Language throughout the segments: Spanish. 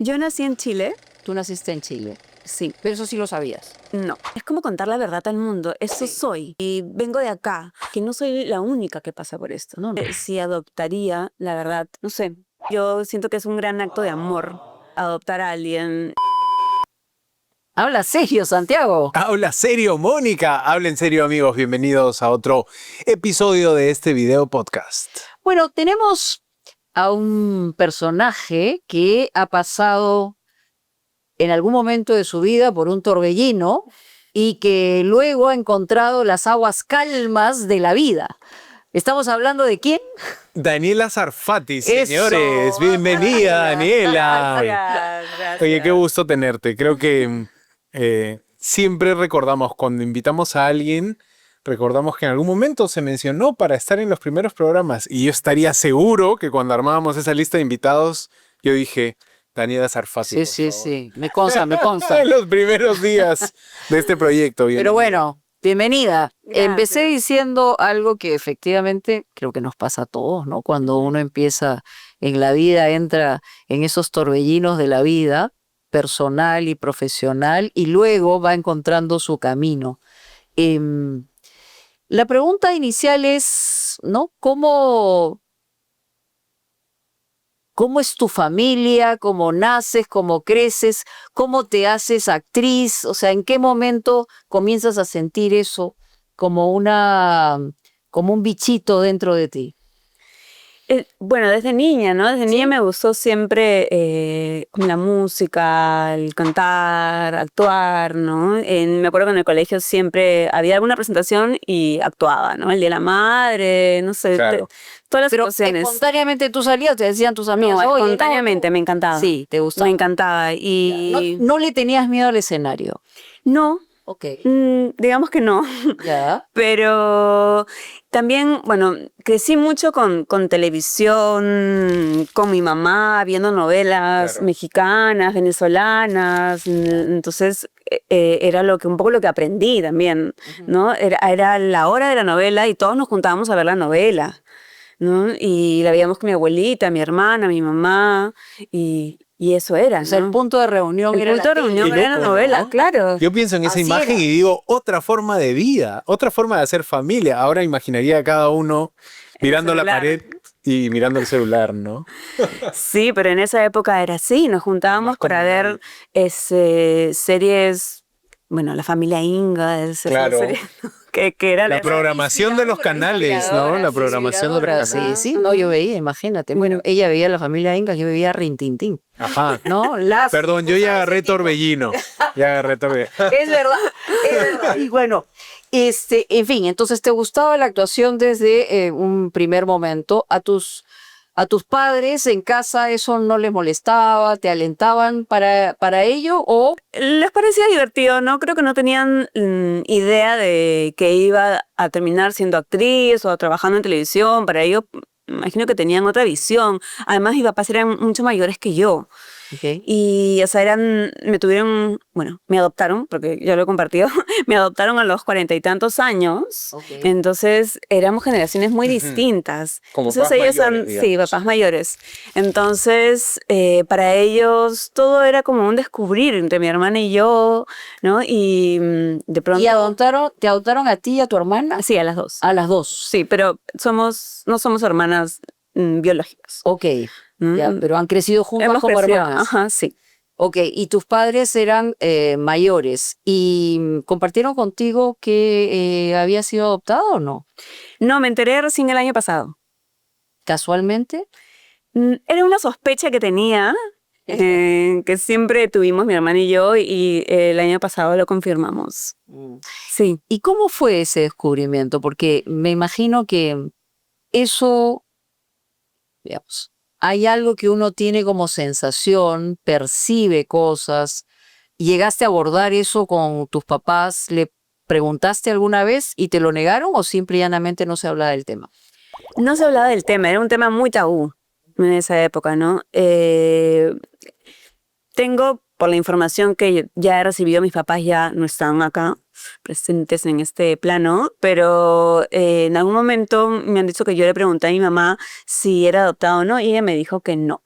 Yo nací en Chile. Tú naciste en Chile, Sí, pero eso sí lo sabías. no. Es como contar la verdad al mundo. Eso soy. Y vengo de acá, que no soy la única que pasa por esto. No, no. Si adoptaría, la verdad, no sé. Yo siento que es un gran acto de amor adoptar a alguien. Habla serio, Santiago. Habla serio, Mónica. Habla en serio, amigos. Bienvenidos a otro episodio de este video podcast. Bueno, tenemos a un personaje que ha pasado en algún momento de su vida por un torbellino y que luego ha encontrado las aguas calmas de la vida. ¿Estamos hablando de quién? Daniela Sarfati, Eso. señores. Bienvenida, Daniela. Gracias. Oye, qué gusto tenerte. Creo que siempre recordamos, cuando invitamos a alguien, recordamos que en algún momento se mencionó para estar en los primeros programas. Y yo estaría seguro que cuando armábamos esa lista de invitados, yo dije, Daniela Sarfati. Sí. Me consta. En los primeros días de este proyecto. Pero bueno, bienvenida. Gracias. Empecé diciendo algo que efectivamente creo que nos pasa a todos, ¿no? Cuando uno empieza en la vida, entra en esos torbellinos de la vida, personal y profesional, y luego va encontrando su camino. La pregunta inicial es, ¿no? ¿Cómo es tu familia? ¿Cómo naces? ¿Cómo creces? ¿Cómo te haces actriz? O sea, ¿en qué momento comienzas a sentir eso como un bichito dentro de ti? Bueno, desde niña, ¿no? Desde niña me gustó siempre la música, el cantar, actuar, ¿no? Me acuerdo que en el colegio siempre había alguna presentación y actuaba, ¿no? El Día de la Madre, no sé, Claro. todas las Pero ocasiones. espontáneamente tú salías, te decían tus amigos. No, "Oye, espontáneamente, me encantaba. Sí, te gustaba. Me encantaba. Y No le tenías miedo al escenario. no, Ok. digamos que no. Ya. Pero también, bueno, crecí mucho con televisión, con mi mamá, viendo novelas Claro. mexicanas, venezolanas. Entonces, era un poco lo que aprendí también, ¿no? Era la hora de la novela y todos nos juntábamos a ver la novela, ¿no? Y la veíamos con mi abuelita, mi hermana, mi mamá, y eso era, O sea, el ¿no? punto de reunión El era punto de la tele. reunión Qué era la loco, novela, ¿no? claro. Yo pienso en esa Así imagen era. y digo, otra forma de vida, otra forma de hacer familia. Ahora imaginaría a cada uno mirando la celular. pared y mirando el celular, ¿no? Sí, pero en esa época era así, nos juntábamos Más para ver series, bueno, La Familia Inga, Claro. que era La programación de los canales, ¿no? La programación de los Inspiradora, canales. sí, no, yo veía, imagínate. Bueno, ella veía la familia Inga, yo veía Rin Tin Tin, Ajá. ¿no? Perdón, yo ya agarré torbellino. Ya agarré torbellino. Es verdad. Y bueno, en fin, entonces te gustaba la actuación desde un primer momento. A tus padres en casa eso no les molestaba, te alentaban para ello, o Les parecía divertido, ¿no? Creo que no tenían idea de que iba a terminar siendo actriz o trabajando en televisión. Para ellos, imagino que tenían otra visión. Además, mis papás eran mucho mayores que yo. okay. Y, o sea, me adoptaron, porque yo lo he compartido, me adoptaron a los 40 y tantos años. Ok. Entonces, éramos generaciones muy distintas. Como Entonces, papás ellos mayores, sí, digamos. papás mayores. Entonces, para ellos todo era como un descubrir entre mi hermana y yo, ¿no? Y de pronto... ¿Te adoptaron a ti y a tu hermana? Sí, a las dos. A las dos. Sí, pero no somos hermanas biológicas. Ok, ya, pero han crecido juntas Hemos como crecido, hermanas. ajá, sí. Ok, y tus padres eran mayores y compartieron contigo que había sido adoptado o no? No, me enteré recién el año pasado. ¿Casualmente? Era una sospecha que tenía, que siempre tuvimos mi hermana y yo, y el año pasado lo confirmamos. Sí. ¿Y cómo fue ese descubrimiento? Porque me imagino que eso, digamos, hay algo que uno tiene como sensación, percibe cosas. ¿Llegaste a abordar eso con tus papás? ¿Le preguntaste alguna vez y te lo negaron o simple y llanamente no se hablaba del tema? No se hablaba del tema, era un tema muy tabú en esa época, ¿no? Tengo, por la información que ya he recibido, mis papás ya no están acá presentes en este plano, pero en algún momento me han dicho que yo le pregunté a mi mamá si era adoptado o no, y ella me dijo que no.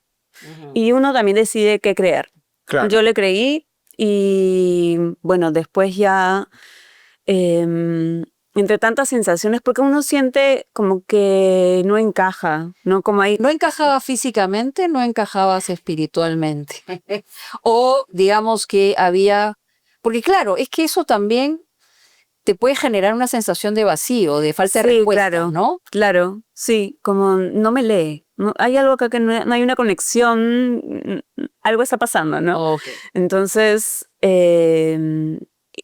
y uno también decide qué creer. Claro. Yo le creí y bueno, después ya, entre tantas sensaciones, porque uno siente como que no encaja, ¿no? Como ahí. ¿No encajaba físicamente, no encajabas espiritualmente? O digamos que había, porque claro, es que eso también te puede generar una sensación de vacío, de falta de Sí, respuesta, claro. ¿no? Claro, sí, como no me lee. Hay algo acá que no hay una conexión, algo está pasando, ¿no? Ok. Entonces,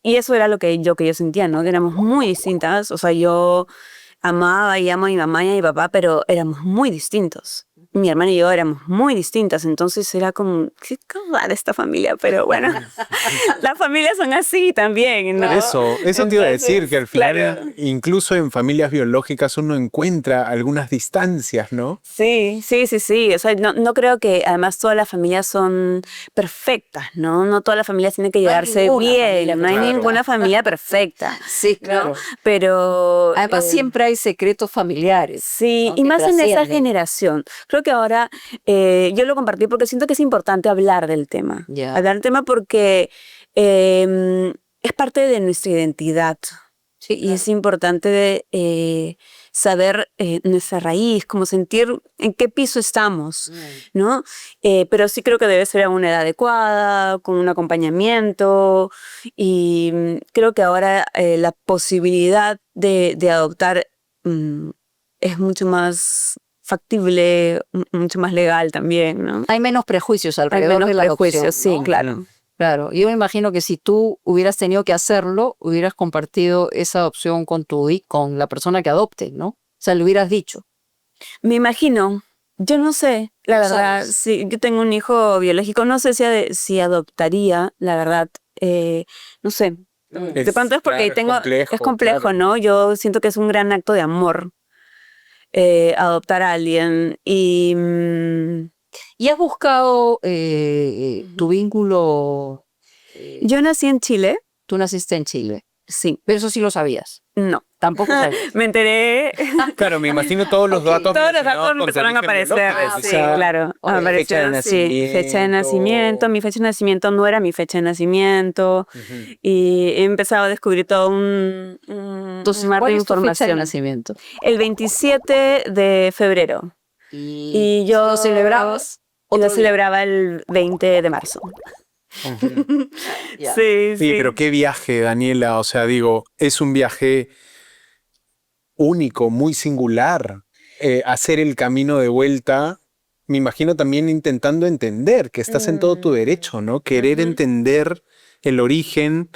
y eso era lo que yo sentía, ¿no? Que éramos muy distintas. O sea, yo amaba y amo a mi mamá y a mi papá, pero éramos muy distintos. Mi hermana y yo éramos muy distintas, entonces era como, qué rara esta familia, pero bueno, las familias son así también, ¿no? Eso te iba a decir, que al final, claro. incluso en familias biológicas uno encuentra algunas distancias, ¿no? Sí. O sea, no creo que además todas las familias son perfectas, ¿no? No todas las familias tienen que No hay llevarse ninguna familia bien, no hay perfecta. ninguna familia perfecta. Sí, claro. ¿no? Pero Además, siempre hay secretos familiares. sí, ¿no? y que más en esa trascienden. generación. Creo que ahora yo lo compartí porque siento que es importante hablar del tema. Ya. Hablar del tema porque es parte de nuestra identidad. Sí, Y es importante saber nuestra raíz, como sentir en qué piso estamos, ¿no? Pero sí creo que debe ser a una edad adecuada, con un acompañamiento, y creo que ahora la posibilidad de adoptar es mucho más factible, mucho más legal también, ¿no? Hay menos prejuicios Hay alrededor menos de la prejuicios, adopción, sí, ¿no? claro. Claro, yo me imagino que si tú hubieras tenido que hacerlo, hubieras compartido esa adopción con la persona que adopte, ¿no? O sea, le hubieras dicho. Me imagino, yo no sé, la No verdad, sabes. sí, yo tengo un hijo biológico, no sé si adoptaría, la verdad, no sé. De pronto es porque es complejo, claro. ¿no? Yo siento que es un gran acto de amor adoptar a alguien y ¿Y has buscado tu vínculo? yo nací en Chile, Tú naciste en Chile, sí, pero eso sí lo sabías. no. Tampoco sabías. Me enteré, Claro, me imagino todos los datos todos los relacionados datos con tu empezaron a origen aparecer, biológico, sí, quizá, claro, Ok. aparecieron, sí, fecha de nacimiento, mi fecha de nacimiento no era mi fecha de nacimiento, Ujú. y he empezado a descubrir todo un Entonces, mar ¿cuál de es tu fecha de información. nacimiento? El 27 de febrero. Y yo lo celebrabas lo otro día. celebraba el 20 de marzo. Ujú. Ya. Sí, Sí, pero qué viaje, Daniela. O sea, digo, es un viaje único, muy singular. Hacer el camino de vuelta, me imagino también intentando entender que estás en todo tu derecho, ¿no? Querer Ujú. entender el origen,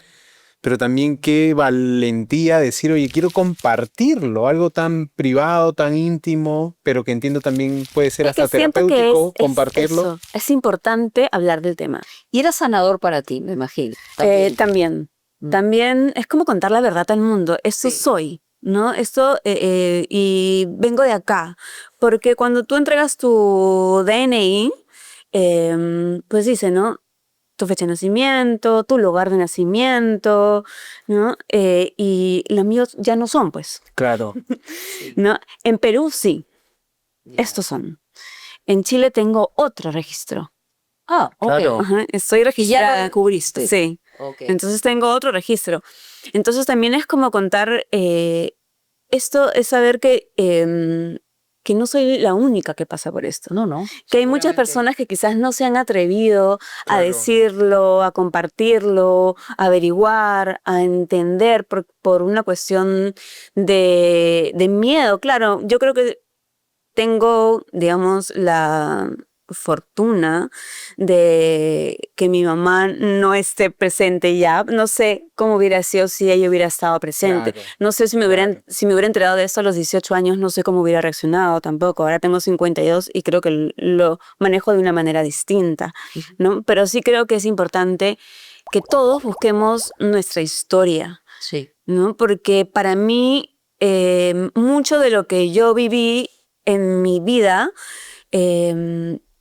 pero también qué valentía decir, oye, quiero compartirlo, algo tan privado, tan íntimo, pero que entiendo también puede ser Es que hasta siento que terapéutico compartirlo. eso, es importante hablar del tema. Y era sanador para ti, me imagino. También. También. Mm. También es como contar la verdad al mundo. Esto Sí. soy, ¿no? Esto, y vengo de acá. Porque cuando tú entregas tu DNI, pues dice, ¿no? Tu fecha de nacimiento, tu lugar de nacimiento, ¿no? Y los míos ya no son, pues, Claro. ¿no? En Perú sí, estos son. En Chile tengo otro registro. Ah, ok. Claro. Ajá, estoy Y ya registrada. lo descubriste. Sí. Ok. Entonces tengo otro registro. Entonces también es como contar, esto es saber que no soy la única que pasa por esto. No, no. Que hay muchas Seguramente. personas que quizás no se han atrevido a Claro. decirlo, a compartirlo, a averiguar, a entender por una cuestión de miedo. Claro, yo creo que tengo, digamos, la fortuna de que mi mamá no esté presente ya. No sé cómo hubiera sido si ella hubiera estado presente. Claro. No sé si me hubiera enterado de esto a los 18 años, no sé cómo hubiera reaccionado tampoco. Ahora tengo 52 y creo que lo manejo de una manera distinta, ¿no? Pero sí creo que es importante que todos busquemos nuestra historia, Sí. ¿no? Porque para mí, mucho de lo que yo viví en mi vida,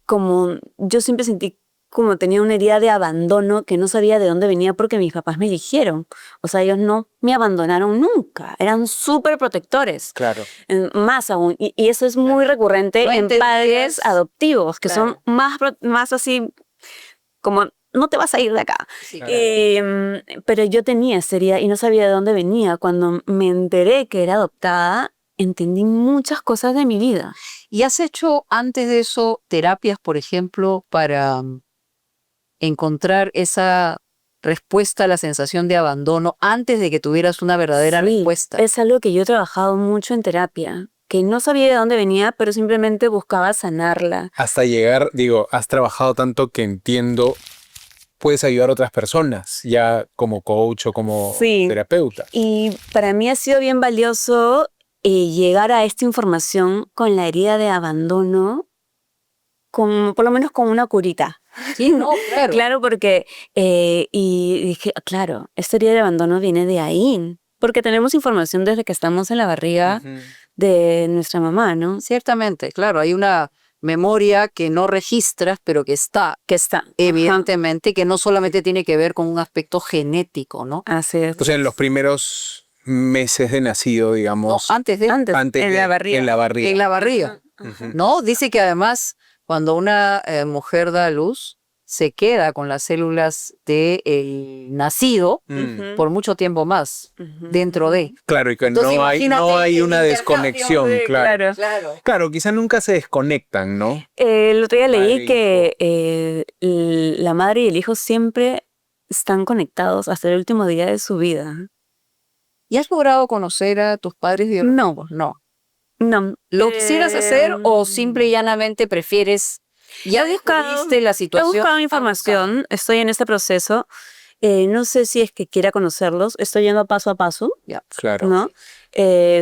como yo siempre sentí como tenía una herida de abandono que no sabía de dónde venía porque mis papás me eligieron. O sea, ellos no me abandonaron nunca. Eran súper protectores. Claro. Más aún. Y eso es muy recurrente No en entendías. padres adoptivos, que Claro. son más así como, no te vas a ir de acá. Sí, Claro. Pero yo tenía esa herida y no sabía de dónde venía. Cuando me enteré que era adoptada, entendí muchas cosas de mi vida. ¿Y has hecho antes de eso terapias, por ejemplo, para encontrar esa respuesta a la sensación de abandono antes de que tuvieras una verdadera Sí, respuesta? es algo que yo he trabajado mucho en terapia, que no sabía de dónde venía, pero simplemente buscaba sanarla. Hasta llegar, digo, has trabajado tanto que entiendo, puedes ayudar a otras personas, ya como coach o como Sí. terapeuta. Y para mí ha sido bien valioso llegar a esta información con la herida de abandono, por lo menos con una curita. Sí, no, claro. Claro, porque, y dije, claro, esta herida de abandono viene de ahí, porque tenemos información desde que estamos en la barriga Ujú. de nuestra mamá, ¿no? Ciertamente, claro, hay una memoria que no registras, pero que está, Que está. evidentemente, que no solamente tiene que ver con un aspecto genético, ¿no? Ajá, así es. O sea, en los primeros meses de nacido, No, digamos, antes de Antes, antes en de- la barriga. en la barriga. en la barriga, Ujú. ¿no? Dice que además cuando una mujer da a luz, se queda con las células del nacido Mm. por mucho tiempo más dentro de. Claro, y que Entonces, no hay imagínate el una intercambio. desconexión, Sí, claro. claro. Claro, quizá nunca se desconectan, ¿no? El otro día Madre e leí que la madre y el hijo siempre están conectados hasta el último día de su vida. ¿Y has logrado conocer a tus padres biológicos? No. No. ¿Lo quisieras hacer o simple y llanamente prefieres? Ya He buscado- descubriste la He situación. buscado información, estoy en este proceso. No sé si es que quiera conocerlos, estoy yendo paso a paso, Ya. Claro. ¿no?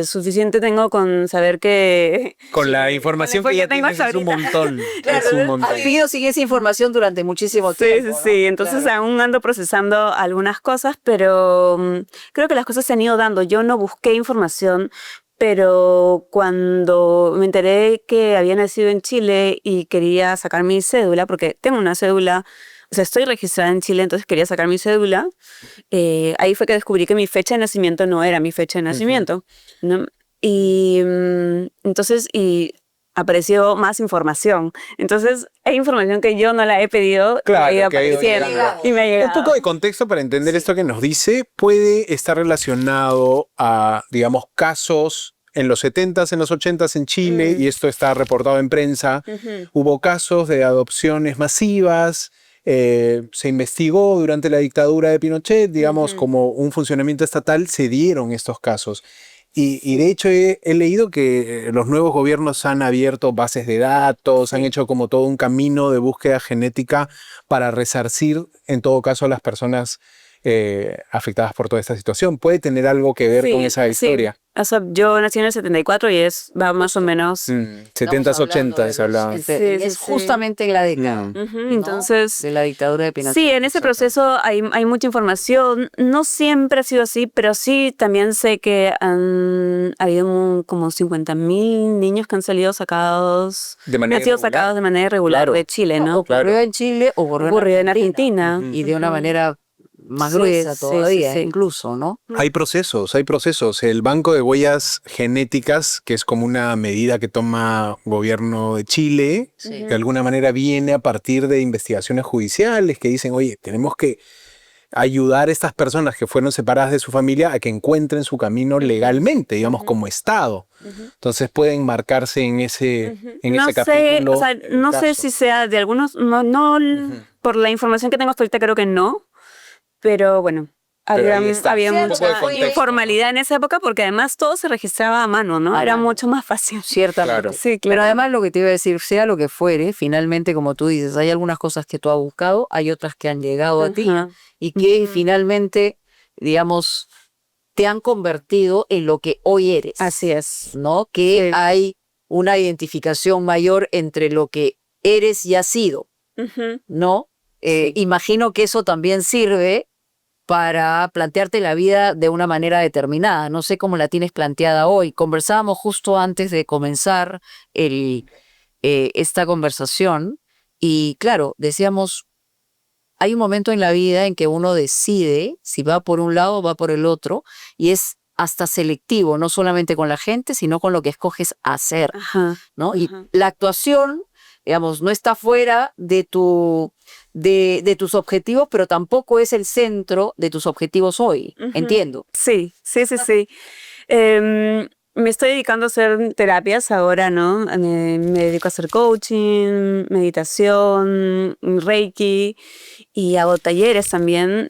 Suficiente tengo con saber que... Con la información que ya tengo tienes es un montón. Es un montón. Has vivido sin esa información durante muchísimo Sí, tiempo. sí, ¿no? sí. Entonces Claro. aún ando procesando algunas cosas, pero creo que las cosas se han ido dando. Yo no busqué información, pero cuando me enteré que había nacido en Chile y quería sacar mi cédula, porque tengo una cédula, o sea, estoy registrada en Chile, entonces quería sacar mi cédula, ahí fue que descubrí que mi fecha de nacimiento no era mi fecha de nacimiento, ¿no? Y entonces, apareció más información. Entonces, hay información que yo no la he pedido, Claro, que ha ido que ha ido apareciendo llegando. y me ha llegado. Un poco de contexto para entender esto que nos dice, puede estar relacionado a, digamos, casos en los 70s, en los 80s en Chile, y esto está reportado en prensa. Hubo casos de adopciones masivas, se investigó durante la dictadura de Pinochet, digamos, como un funcionamiento estatal, se dieron estos casos. Y de hecho he leído que los nuevos gobiernos han abierto bases de datos, han hecho como todo un camino de búsqueda genética para resarcir en todo caso a las personas afectadas por toda esta situación. ¿Puede tener algo que ver con esa historia? O sea, yo nací en el 74 y va más o menos... 70s, 80s se hablaba. Sí, sí, es sí. justamente en la década Ujú, entonces... de la dictadura de Pinochet. Sí, en ese proceso hay mucha información. No siempre ha sido así, pero sí también sé que han habido como 50.000 niños que han salido sacados, De manera han sido irregular. sacados de manera irregular Claro. de Chile, ¿no? Claro. Ocurrió en Chile, Ocurrió en Argentina. y de una manera más Sí, gruesa sí, todavía, sí, sí. incluso, ¿no? Hay procesos, hay procesos. El Banco de Huellas Genéticas, que es como una medida que toma gobierno de Chile, Sí. de alguna manera viene a partir de investigaciones judiciales que dicen, oye, tenemos que ayudar a estas personas que fueron separadas de su familia a que encuentren su camino legalmente, digamos, como Estado. Entonces pueden marcarse en ese, en No ese sé, capítulo. o sea, el no sé caso. si sea de algunos, no, por la información que tengo hasta ahorita creo que no, pero bueno, Pero había, ahí está. había Sí, un poco de mucha contexto, informalidad en esa época porque además todo se registraba a mano, ¿no? A Era mano. mucho más fácil. Ciertamente. Claro. Sí, Pero claro. además lo que te iba a decir, sea lo que fuere, finalmente, como tú dices, hay algunas cosas que tú has buscado, hay otras que han llegado a ti Ajá. y que finalmente, digamos, te han convertido en lo que hoy eres. Así es. ¿No? Que Sí. hay una identificación mayor entre lo que eres y has sido, Ujú. ¿no? Sí. Imagino que eso también sirve para plantearte la vida de una manera determinada. No sé cómo la tienes planteada hoy. Conversábamos justo antes de comenzar esta conversación y claro, decíamos, hay un momento en la vida en que uno decide si va por un lado o va por el otro, y es hasta selectivo, no solamente con la gente, sino con lo que escoges hacer, Ajá. ¿no? Y Ajá. la actuación, digamos, no está fuera de tus objetivos, pero tampoco es el centro de tus objetivos hoy. Ujú. Entiendo. Sí, sí, sí, sí. Me estoy dedicando a hacer terapias ahora, ¿no? Me dedico a hacer coaching, meditación, reiki y hago talleres también.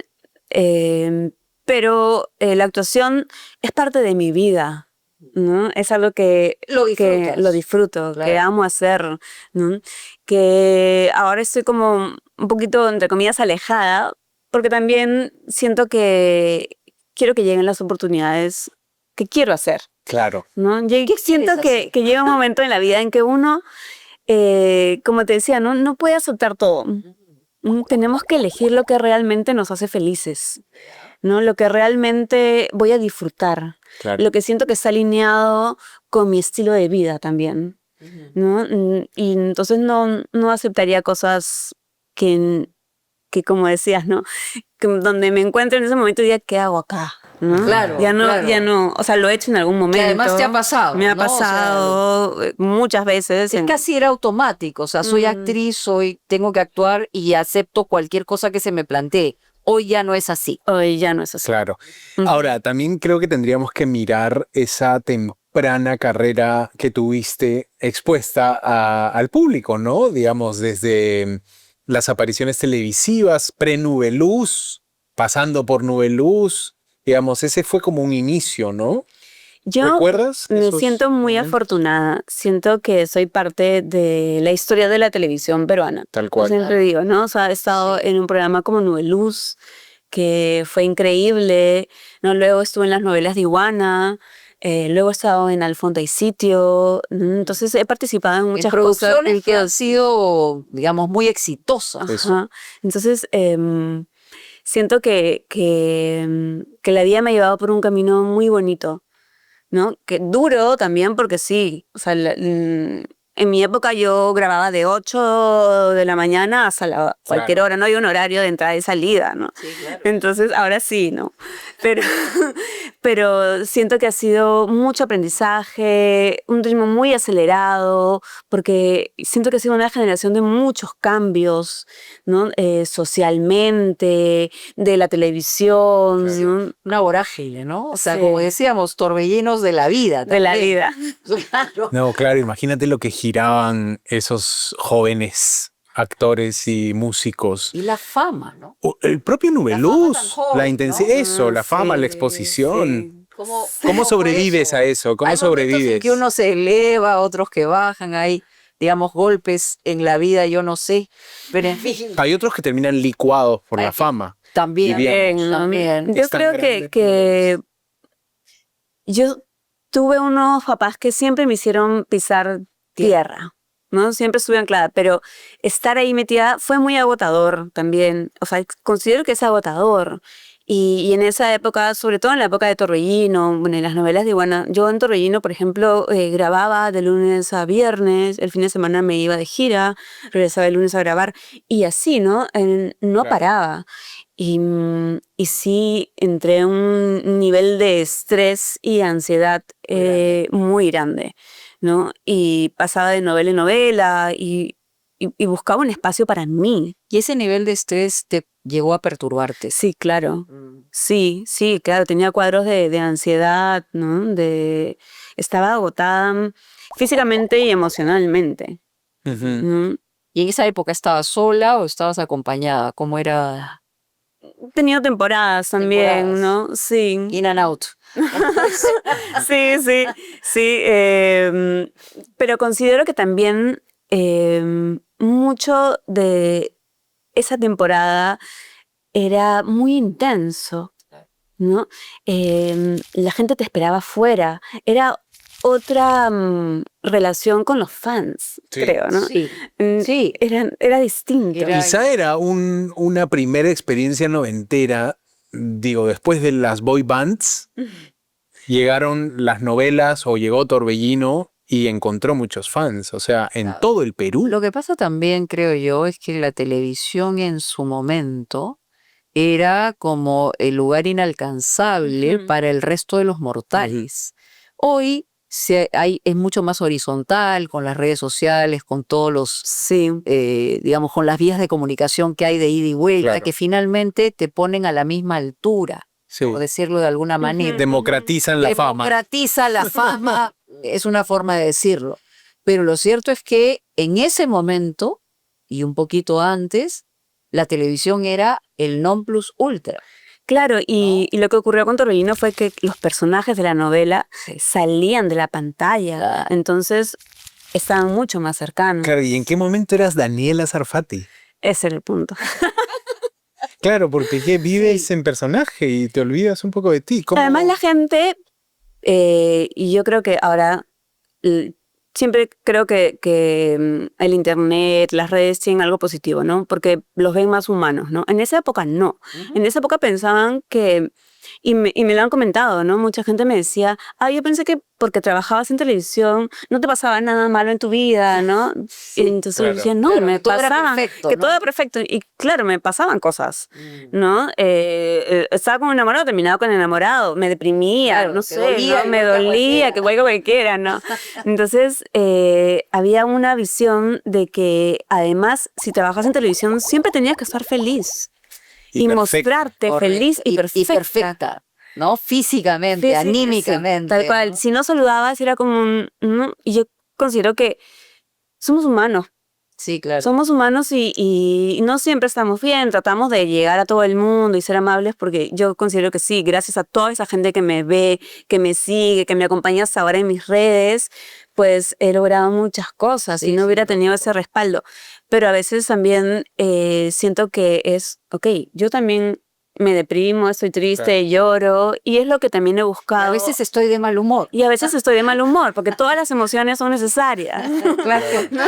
Pero la actuación es parte de mi vida, ¿no? Es algo que Lo que disfrutas. lo disfruto, Claro. que amo hacer, ¿no? Que ahora estoy como un poquito, entre comillas, alejada, porque también siento que quiero que lleguen las oportunidades que quiero hacer, Claro. ¿no? ¿Qué Siento quieres hacer? que llega un momento en la vida en que uno, como te decía, no puede aceptar todo. Tenemos que elegir lo que realmente nos hace felices, ¿no? Lo que realmente voy a disfrutar, Claro. lo que siento que está alineado con mi estilo de vida también, ¿no? Y entonces no aceptaría cosas que como decías, ¿no? Que donde me encuentro en ese momento diría, ¿qué hago acá? ¿no? Claro, ya claro. no, o sea, lo he hecho en algún momento. Que además te ha pasado, Me ha ¿no? O sea, pasado muchas veces. es casi era automático, o sea, soy actriz, tengo que actuar y acepto cualquier cosa que se me plantee. Hoy ya no es así. Hoy ya no es así. Claro. Ujú. Ahora, también creo que tendríamos que mirar esa temprana carrera que tuviste expuesta al público, ¿no? Digamos, desde las apariciones televisivas, pre-Nubeluz, pasando por Nubeluz, digamos, ese fue como un inicio, ¿no? Yo ¿Recuerdas me esos siento muy momentos? afortunada. Siento que soy parte de la historia de la televisión peruana. Tal Yo cual. siempre digo, ¿no? O sea, he estado en un programa como Nubeluz, que fue increíble, ¿no? Luego estuve en las novelas de Iguana, luego he estado en Al fondo hay sitio. Entonces he participado en muchas En producciones cosas. que han sido, digamos, muy exitosas. Eso. Ajá. Entonces, siento que la vida me ha llevado por un camino muy bonito, ¿no? Que duro también porque sí, o sea, en mi época yo grababa de 8 de la mañana hasta cualquier Claro. hora, no hay un horario de entrada y salida, ¿no? Sí, claro. Entonces, ahora sí, ¿no? Pero, pero siento que ha sido mucho aprendizaje, un ritmo muy acelerado, porque siento que ha sido una generación de muchos cambios, ¿no? Socialmente, de la televisión, Claro. ¿no? Una vorágine, ¿no? O sea, Sí. como decíamos, torbellinos de la vida. De la también. vida. Claro. No, claro, imagínate lo que giraban esos jóvenes actores y músicos. Y la fama, ¿no? O el propio tan Nubeluz, joven, la ¿no? intensidad, eso, la fama, la Sí, exposición. sí. ¿Cómo sobrevives a eso? ¿Cómo Hay momentos en sobrevives? que uno se eleva, otros que bajan, hay, digamos, golpes en la vida, yo no sé, pero en fin, Hay otros que terminan licuados por la Ay, fama. también, diríamos. ¿no? también. Yo Es tan creo grande. que yo tuve unos papás que siempre me hicieron pisar tierra, ¿no? Siempre estuve anclada, pero estar ahí metida fue muy agotador también. O sea, considero que es agotador. Y en esa época, sobre todo en la época de Torbellino, bueno, en las novelas de Iguana, yo en Torbellino, por ejemplo, grababa de lunes a viernes, el fin de semana me iba de gira, regresaba el lunes a grabar, y así, ¿no? No Claro. paraba. Y sí entré en un nivel de estrés y ansiedad muy grande, ¿no? Y pasaba de novela en novela y buscaba un espacio para mí. Y ese nivel de estrés te llegó a perturbarte. Sí, claro. Sí, claro. Tenía cuadros de ansiedad, ¿no? Estaba agotada físicamente y emocionalmente. Ujú. ¿No? ¿Y en esa época estabas sola o estabas acompañada? ¿Cómo era? He tenido temporadas también, Temporadas. ¿no? Sí. In and out. Sí. Pero considero que también mucho de esa temporada era muy intenso, ¿no? La gente te esperaba afuera. Era otra relación con los fans, Sí. creo, ¿no? Sí. Sí. Era distinto. Era- Quizá era una primera experiencia noventera, digo, después de las boy bands, llegaron las novelas o llegó Torbellino y encontró muchos fans, o sea, en todo el Perú. Lo que pasa también, creo yo, es que la televisión en su momento era como el lugar inalcanzable para el resto de los mortales. Hoy es mucho más horizontal con las redes sociales, con todos los, Sí. digamos, con las vías de comunicación que hay de ida y vuelta, Claro. que finalmente te ponen a la misma altura, Sí. por decirlo de alguna manera. Democratizan la fama. Democratiza la fama, es una forma de decirlo. Pero lo cierto es que en ese momento, y un poquito antes, la televisión era el non plus ultra. Claro, y lo que ocurrió con Torbellino fue que los personajes de la novela salían de la pantalla, Claro. entonces estaban mucho más cercanos. Claro, ¿y en qué momento eras Daniela Sarfati? Ese era el punto. Claro, porque ¿qué? Vives en personaje y te olvidas un poco de ti. ¿Cómo? Además la gente, y yo creo que ahora, siempre creo que el internet, las redes tienen algo positivo, ¿no? Porque los ven más humanos, ¿no? En esa época no. En esa época pensaban que, y me lo han comentado, ¿no? Mucha gente me decía, yo pensé que porque trabajabas en televisión no te pasaba nada malo en tu vida, ¿no? Y entonces claro. yo decía, no, Claro, me que todo era pasaban, perfecto, que ¿no? todo era perfecto. Y claro, me pasaban cosas, ¿no? Estaba con un enamorado, terminaba con enamorado, me deprimía, Claro, no te sé, dolía, ¿no? Me igual que dolía, que igual que cualquiera, ¿no? Entonces, había una visión de que además, si trabajas en televisión, siempre tenías que estar feliz y perfecta. mostrarte Correcto. feliz y perfecta. ¿no? Físicamente, Sí, anímicamente. tal cual. ¿no? Si no saludabas, era como ¿no? Y yo considero que somos humanos. Sí, claro. Somos humanos y no siempre estamos bien, tratamos de llegar a todo el mundo y ser amables porque yo considero que sí, gracias a toda esa gente que me ve, que me sigue, que me acompaña hasta ahora en mis redes, pues he logrado muchas cosas Sí, y no sí, hubiera por tenido ese respaldo. Pero a veces también siento que yo también me deprimo, estoy triste, lloro y es lo que también he buscado. A veces estoy de mal humor. Y a veces estoy de mal humor, porque todas las emociones son necesarias. Claro. ¿No?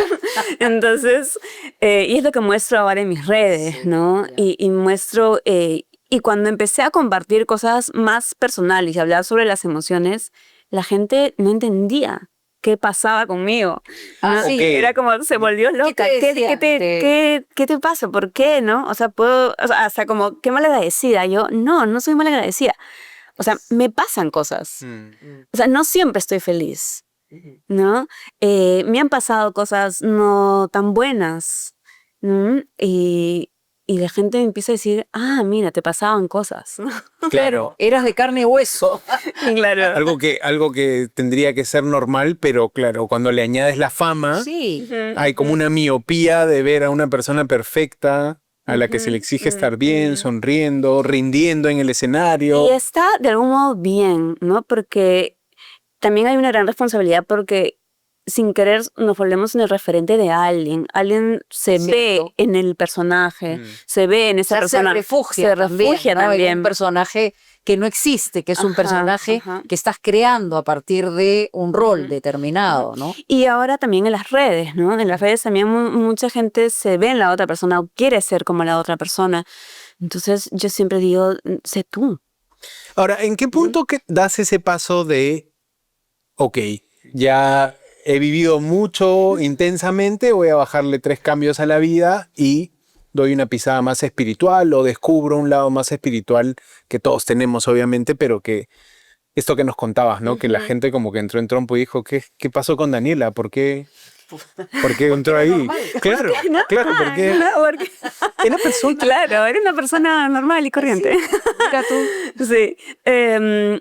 Entonces, y es lo que muestro ahora en mis redes, Sí, ¿no? ya. Y muestro, y cuando empecé a compartir cosas más personales y hablar sobre las emociones, la gente no entendía qué pasaba conmigo. ¿no? Sí. Ok. Era como, se volvió loca. te decían? ¿Qué te pasa? ¿Por qué? ¿No? O sea, hasta como, qué malagradecida. Yo, no soy malagradecida. O sea, me pasan cosas. O sea, no siempre estoy feliz, ¿no? Me han pasado cosas no tan buenas, ¿no? Y la gente me empieza a decir, mira, te pasaban cosas. Claro. Eras de carne y hueso. Claro. Algo que tendría que ser normal, pero claro, cuando le añades la fama, Sí. hay como una miopía de ver a una persona perfecta a la que se le exige estar bien, sonriendo, rindiendo en el escenario. Y está de algún modo bien, ¿no? Porque también hay una gran responsabilidad porque sin querer nos volvemos en el referente de alguien. Alguien se Cierto. ve en el personaje, se ve en esa O sea, persona. se refugia Se refugia ¿no? En también. un personaje que no existe, que es un Ajá, personaje ajá. que estás creando a partir de un rol determinado, ¿no? Y ahora también en las redes, ¿no? En las redes también mucha gente se ve en la otra persona o quiere ser como la otra persona. Entonces yo siempre digo, sé tú. Ahora, ¿en qué punto que das ese paso de, ok, ya he vivido mucho intensamente, voy a bajarle 3 cambios a la vida y doy una pisada más espiritual o descubro un lado más espiritual que todos tenemos, obviamente, pero que esto que nos contabas, ¿no? Que la gente como que entró en trompo y dijo, ¿qué pasó con Daniela? ¿Por qué entró ahí? Claro, claro, porque era persona. Claro, era una persona normal y corriente. Mira tú. Sí.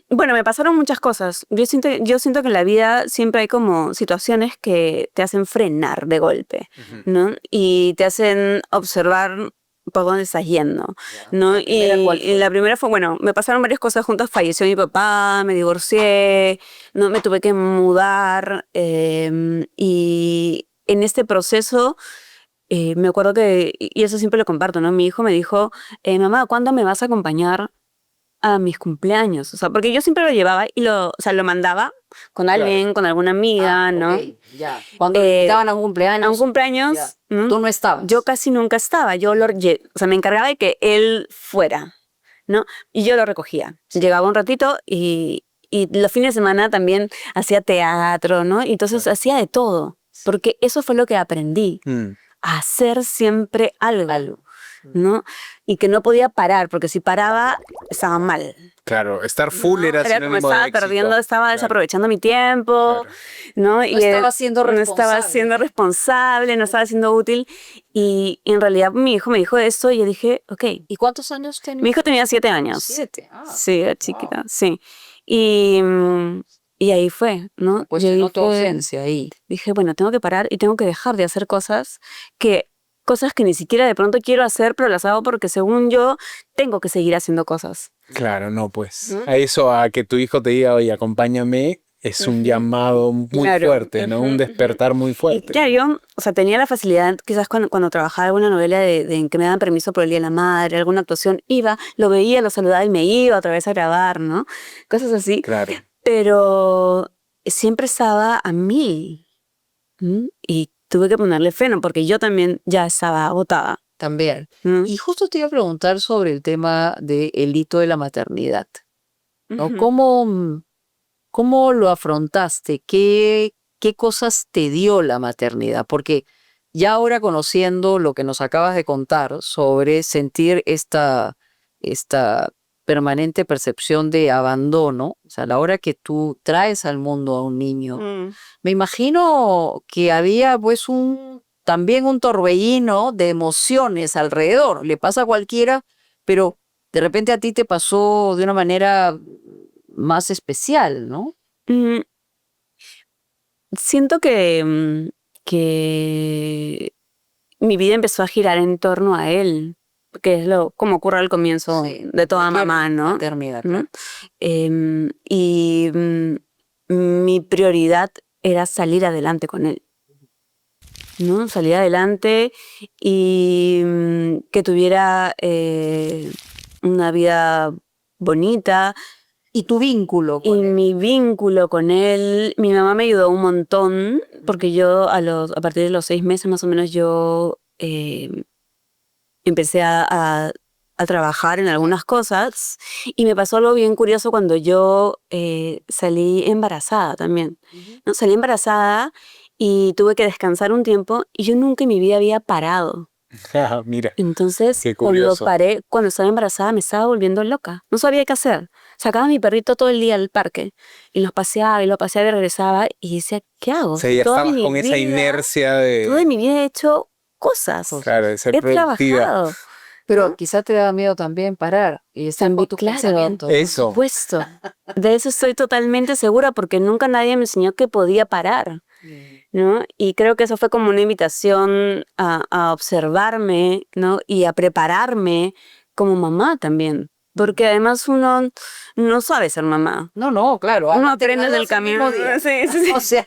Bueno, me pasaron muchas cosas. Yo siento que en la vida siempre hay como situaciones que te hacen frenar de golpe, ¿no? Y te hacen observar por dónde estás yendo, ¿no? Y la primera fue, bueno, me pasaron varias cosas juntas. Falleció mi papá, me divorcié, ¿no? Me tuve que mudar y en este proceso me acuerdo que, y eso siempre lo comparto, ¿no? Mi hijo me dijo, mamá, ¿cuándo me vas a acompañar a mis cumpleaños? O sea, porque yo siempre lo llevaba y lo mandaba con alguien, con alguna amiga, ¿no? Ok, ya. Cuando le invitaban a un cumpleaños. A un cumpleaños, ya. ¿no? Tú no estabas. Yo casi nunca estaba. O sea, me encargaba de que él fuera, ¿no? Y yo lo recogía. Llegaba un ratito y y los fines de semana también hacía teatro, ¿no? Y entonces hacía de todo, porque eso fue lo que aprendí, a hacer siempre algo, ¿no? Y que no podía parar, porque si paraba, estaba mal. Claro, estar full era Era como sinónimo de estaba éxito. perdiendo, estaba desaprovechando mi tiempo, Claro. ¿no? No estaba siendo no estaba responsable. siendo responsable, no estaba siendo útil. Y en realidad mi hijo me dijo esto y yo dije, ok. ¿Y cuántos años tenía? Mi hijo tenía 7 años. 7. Sí, era chiquita, sí. Y ahí fue, ¿no? Pues Y ahí se notó fue- ausencia ahí. Dije, bueno, tengo que parar y tengo que dejar de hacer cosas que ni siquiera de pronto quiero hacer, pero las hago porque según yo tengo que seguir haciendo cosas. Claro, no, pues. A eso, a que tu hijo te diga, oye, acompáñame, es un llamado muy Claro. fuerte, ¿no? Un despertar muy Y fuerte. claro, yo, o sea, tenía la facilidad, quizás cuando trabajaba alguna novela de que me daban permiso por el Día de la Madre, alguna actuación, iba, lo veía, lo saludaba y me iba otra vez a grabar, ¿no? Cosas así. Claro. Pero siempre estaba a mí. Y tuve que ponerle freno porque yo también ya estaba agotada. También. ¿Mm? Y justo te iba a preguntar sobre el tema del hito de la maternidad, ¿no? Ujú. ¿Cómo lo afrontaste? ¿Qué cosas te dio la maternidad? Porque ya ahora conociendo lo que nos acabas de contar sobre sentir esta permanente percepción de abandono, o sea, a la hora que tú traes al mundo a un niño, me imagino que había pues también un torbellino de emociones alrededor. Le pasa a cualquiera, pero de repente a ti te pasó de una manera más especial, ¿no? Mm, Siento que mi vida empezó a girar en torno a él, que es como ocurre al comienzo Sí, de toda cualquier mamá, ¿no? maternidad, ¿Mm? claro. Mi prioridad era salir adelante con él, ¿no? Salir adelante y que tuviera una vida bonita. Y tu vínculo Y con él. mi vínculo con él, mi mamá me ayudó un montón, porque yo a partir de los 6 meses más o menos yo empecé a trabajar en algunas cosas y me pasó algo bien curioso cuando yo salí embarazada también, ¿no? Salí embarazada y tuve que descansar un tiempo y yo nunca en mi vida había parado. Ah, mira, Entonces, qué cuando curioso. paré, cuando estaba embarazada, me estaba volviendo loca. No sabía qué hacer. Sacaba a mi perrito todo el día al parque y los paseaba y lo paseaba y regresaba y decía, ¿qué hago? O sea, ya Toda estabas mi con esa vida- inercia Toda de, mi vida he hecho cosas. claro, de ser He productiva. trabajado. Pero quizá te da miedo también parar y estar También, con tus claro. pensamientos, ¿no? Eso. Por supuesto. De eso estoy totalmente segura porque nunca nadie me enseñó que podía parar, ¿no? Y creo que eso fue como una invitación a observarme, ¿no? Y a prepararme como mamá también. Porque además uno no sabe ser mamá. No, claro. Uno te aprende gradúas del el mismo camino. día. Sí, sí, sí. O sea,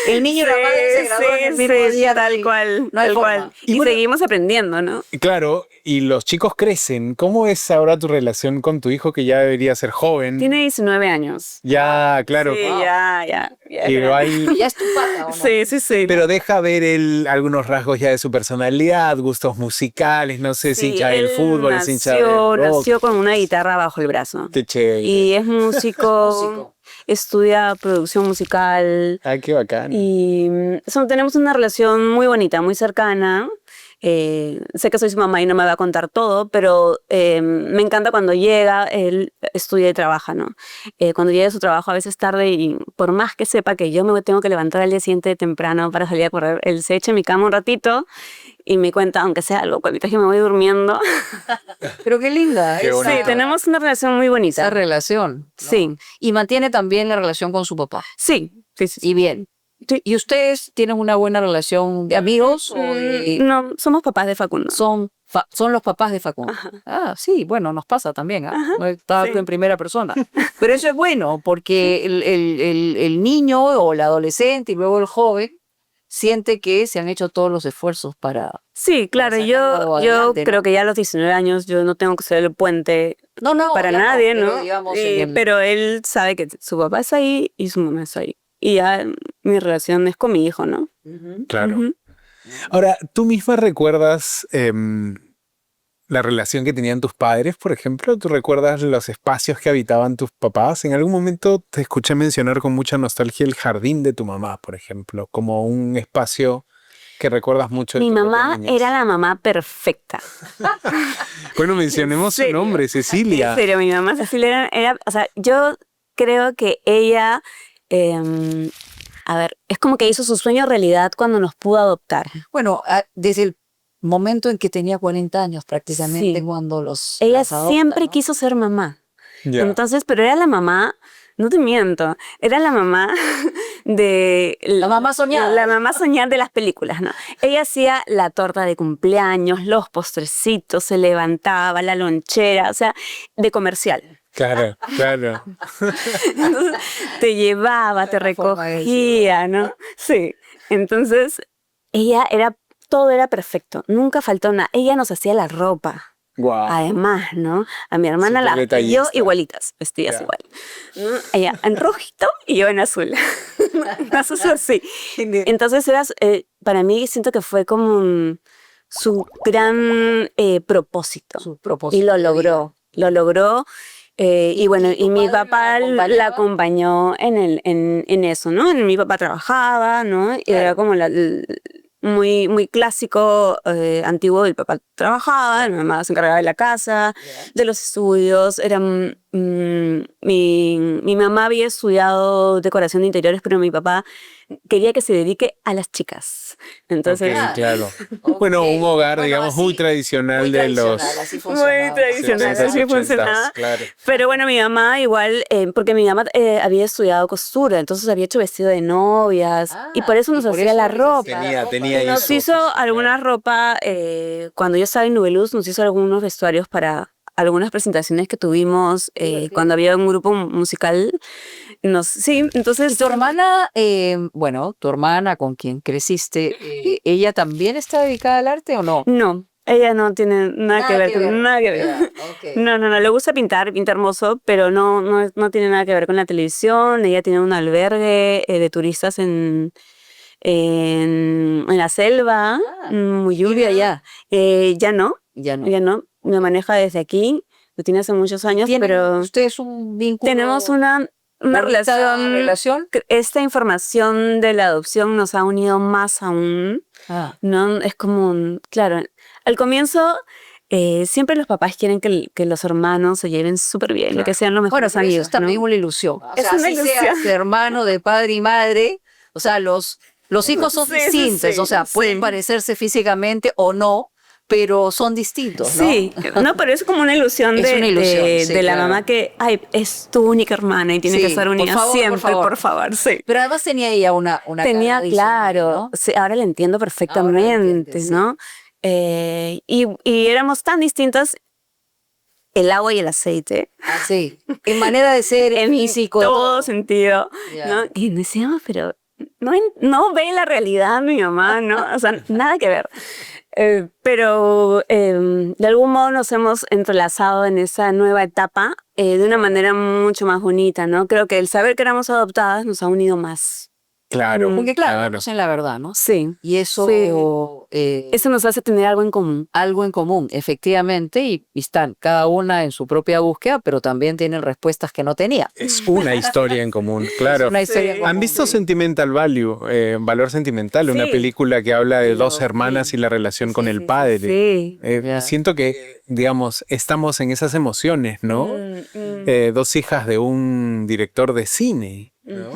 el niño y la madre se gradúan el mismo día. tal sí. cual. No hay tal forma. cual. Y Y bueno- seguimos aprendiendo, ¿no? Y claro, y los chicos crecen. ¿Cómo es ahora tu relación con tu hijo que ya debería ser joven? Tiene 19 años. Ya, claro. Sí, Wow. ya. Igual, Ya es tu pata, ¿o no? Sí. pero deja ver él algunos rasgos ya de su personalidad, gustos musicales, no sé, si Sí, hincha del él fútbol, es hincha del rock. nació con una guitarra bajo el brazo. Qué chévere. Y es músico, Músico. estudia producción musical. Ah, qué bacán. Y tenemos una relación muy bonita, muy cercana. Sé que soy su mamá y no me va a contar todo, pero me encanta cuando llega, él estudia y trabaja, ¿no? Cuando llega de su trabajo a veces tarde y por más que sepa que yo me tengo que levantar al día siguiente temprano para salir a correr, él se echa en mi cama un ratito y me cuenta, aunque sea algo, cuando que me voy durmiendo. Pero qué linda. Qué bonito. Sí, tenemos una relación muy bonita. esa relación. ¿no? Sí, Y mantiene también la relación con su papá. sí. Y bien. Sí. ¿Y ustedes tienen una buena relación de amigos o No, somos papás de Facundo. son los papás de Facundo? Ah, sí, bueno, nos pasa también. ¿Ah? No está sí. en primera persona. Pero eso es bueno porque el niño o el adolescente y luego el joven siente que se han hecho todos los esfuerzos para... Sí, claro, sacarlo yo adelante, ¿no? creo que ya a los 19 años yo no tengo que ser el puente No, para ya nadie, pero ¿no? digamos, Pero él sabe que su papá es ahí y su mamá es ahí. Y ya mi relación es con mi hijo, ¿no? Ujú. Claro. Ujú. Ahora, ¿tú misma recuerdas la relación que tenían tus padres, por ejemplo? ¿Tú recuerdas los espacios que habitaban tus papás? En algún momento te escuché mencionar con mucha nostalgia el jardín de tu mamá, por ejemplo, como un espacio que recuerdas mucho de Mi tu propia mamá niñez. era la mamá perfecta. Bueno, mencionemos su serio? nombre, Cecilia. En serio, mi mamá Cecilia o sea, yo creo que ella, a ver, es como que hizo su sueño realidad cuando nos pudo adoptar. Bueno, desde el momento en que tenía 40 años prácticamente, Sí. cuando los Ella las adopta, siempre ¿no? quiso ser mamá. Ya. Entonces, pero era la mamá, no te miento, era la mamá de... La mamá soñada. La mamá soñada de las películas, ¿no? Ella hacía la torta de cumpleaños, los postrecitos, se levantaba, la lonchera, o sea, de comercial. Claro, claro. Entonces, te llevaba, te Una forma de recogía, ¿no? Sí. Entonces, todo era perfecto, nunca faltó nada. Ella nos hacía la ropa. Wow. Además, ¿no? A mi hermana Súper y yo detallista. igualitas, vestidas Ya. igual. ¿No? Ella en rojito y yo en azul. Más o menos así. Entonces para mí siento que fue como su gran propósito. Su propósito Y lo de vida. logró. Lo logró. Y bueno, ¿Y tu y mi padre papá la la acompañaba? acompañó en eso, ¿no? Mi papá trabajaba, ¿no? Y era Claro. como muy, muy clásico, antiguo. El papá trabajaba, mi mamá se encargaba de la casa, de los estudios. Mi mamá había estudiado decoración de interiores, pero mi papá quería que se dedique a las chicas. Entonces, Ok, claro. Ok. Bueno, un hogar, Bueno, digamos, muy así, tradicional muy de los tradicional, así muy funcionaba. tradicional, 70s, así 80s, funcionaba. claro. Pero bueno, mi mamá igual, porque mi mamá había estudiado costura, entonces había hecho vestido de novias, y por eso nos hacía la ropa. Tenía Y nos eso, hizo pues, alguna ropa, cuando yo estaba en Nubeluz, nos hizo algunos vestuarios para algunas presentaciones que tuvimos cuando había un grupo musical. Sí, ¿Y entonces... tu hermana, bueno, tu hermana con quien creciste, ella también está dedicada al arte o no? No, ella no tiene nada que ver con nada que ver. Ya, ok. No, le gusta pintar, pinta hermoso, pero no tiene nada que ver con la televisión. Ella tiene un albergue de turistas en la selva, muy Vive lluvia. allá. Ya no, Ya no. ya no, me maneja desde aquí, lo tiene hace muchos años, ¿Tienen pero ustedes un vínculo? tenemos una bonita relación. Esta información de la adopción nos ha unido más aún. Ah, No, es como, claro, al comienzo siempre los papás quieren que los hermanos se lleven súper bien, Claro. que sean los bueno, mejores pero eso amigos, es también ¿no? una ilusión. O Es sea, una así ilusión. seas hermano de padre y madre, o sea, los hijos son Sí, sí, distintos, sí, o sea, pueden sí. parecerse físicamente o no, pero son distintos, ¿no? Sí, no, pero es como una ilusión Es una ilusión, sí, de la claro. mamá que, ay, es tu única hermana y tiene Sí, que estar por unida favor, por siempre, favor. por favor, sí. Pero además tenía ella una Tenía, carga adicional, claro, ¿no? sí, ahora la entiendo Ahora la perfectamente, entiendes, sí. ¿no? Y éramos tan distintas, el agua y el aceite, Sí, en manera de ser, en en físico, de todo sentido, Ya. ¿no? Y decíamos, pero no ve la realidad mi mamá, ¿no? O sea, nada que ver. Pero de algún modo nos hemos entrelazado en esa nueva etapa de una manera mucho más bonita, ¿no? Creo que el saber que éramos adoptadas nos ha unido más. Claro, Porque claro, claro. conocen la verdad, ¿no? Sí. Y eso, Sí. Eso nos hace tener algo en común. algo en común, efectivamente, y están cada una en su propia búsqueda, pero también tienen respuestas que no tenía. Es una historia en común, claro. Una historia Sí. común. ¿Han visto Sentimental Value, Valor Sentimental, una Sí. película que habla de Sí, dos lo hermanas vi. y la relación Sí, con sí, el sí, padre? Sí. Ya. Siento que, digamos, estamos en esas emociones, ¿no? Dos hijas de un director de cine, ¿no?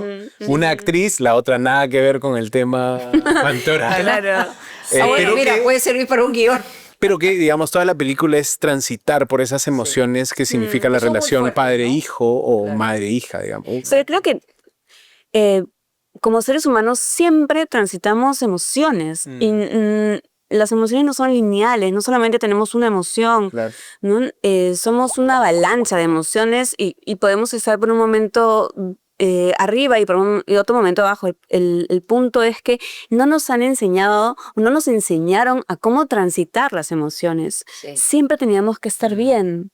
Una actriz, la otra nada que ver con el tema actoral. Claro. Ah, bueno, pero mira, que- puede servir para un guión. Pero que, digamos, toda la película es transitar por esas emociones que significa la Son muy relación fuertes, padre-hijo o Claro. madre-hija, digamos. Pero creo que como seres humanos siempre transitamos emociones y las emociones no son lineales, no solamente tenemos una emoción, Claro. ¿no? Somos una avalancha de emociones y podemos estar por un momento arriba y y otro momento abajo. El punto es que no nos han enseñado, no nos enseñaron a cómo transitar las emociones. Sí. Siempre teníamos que estar bien.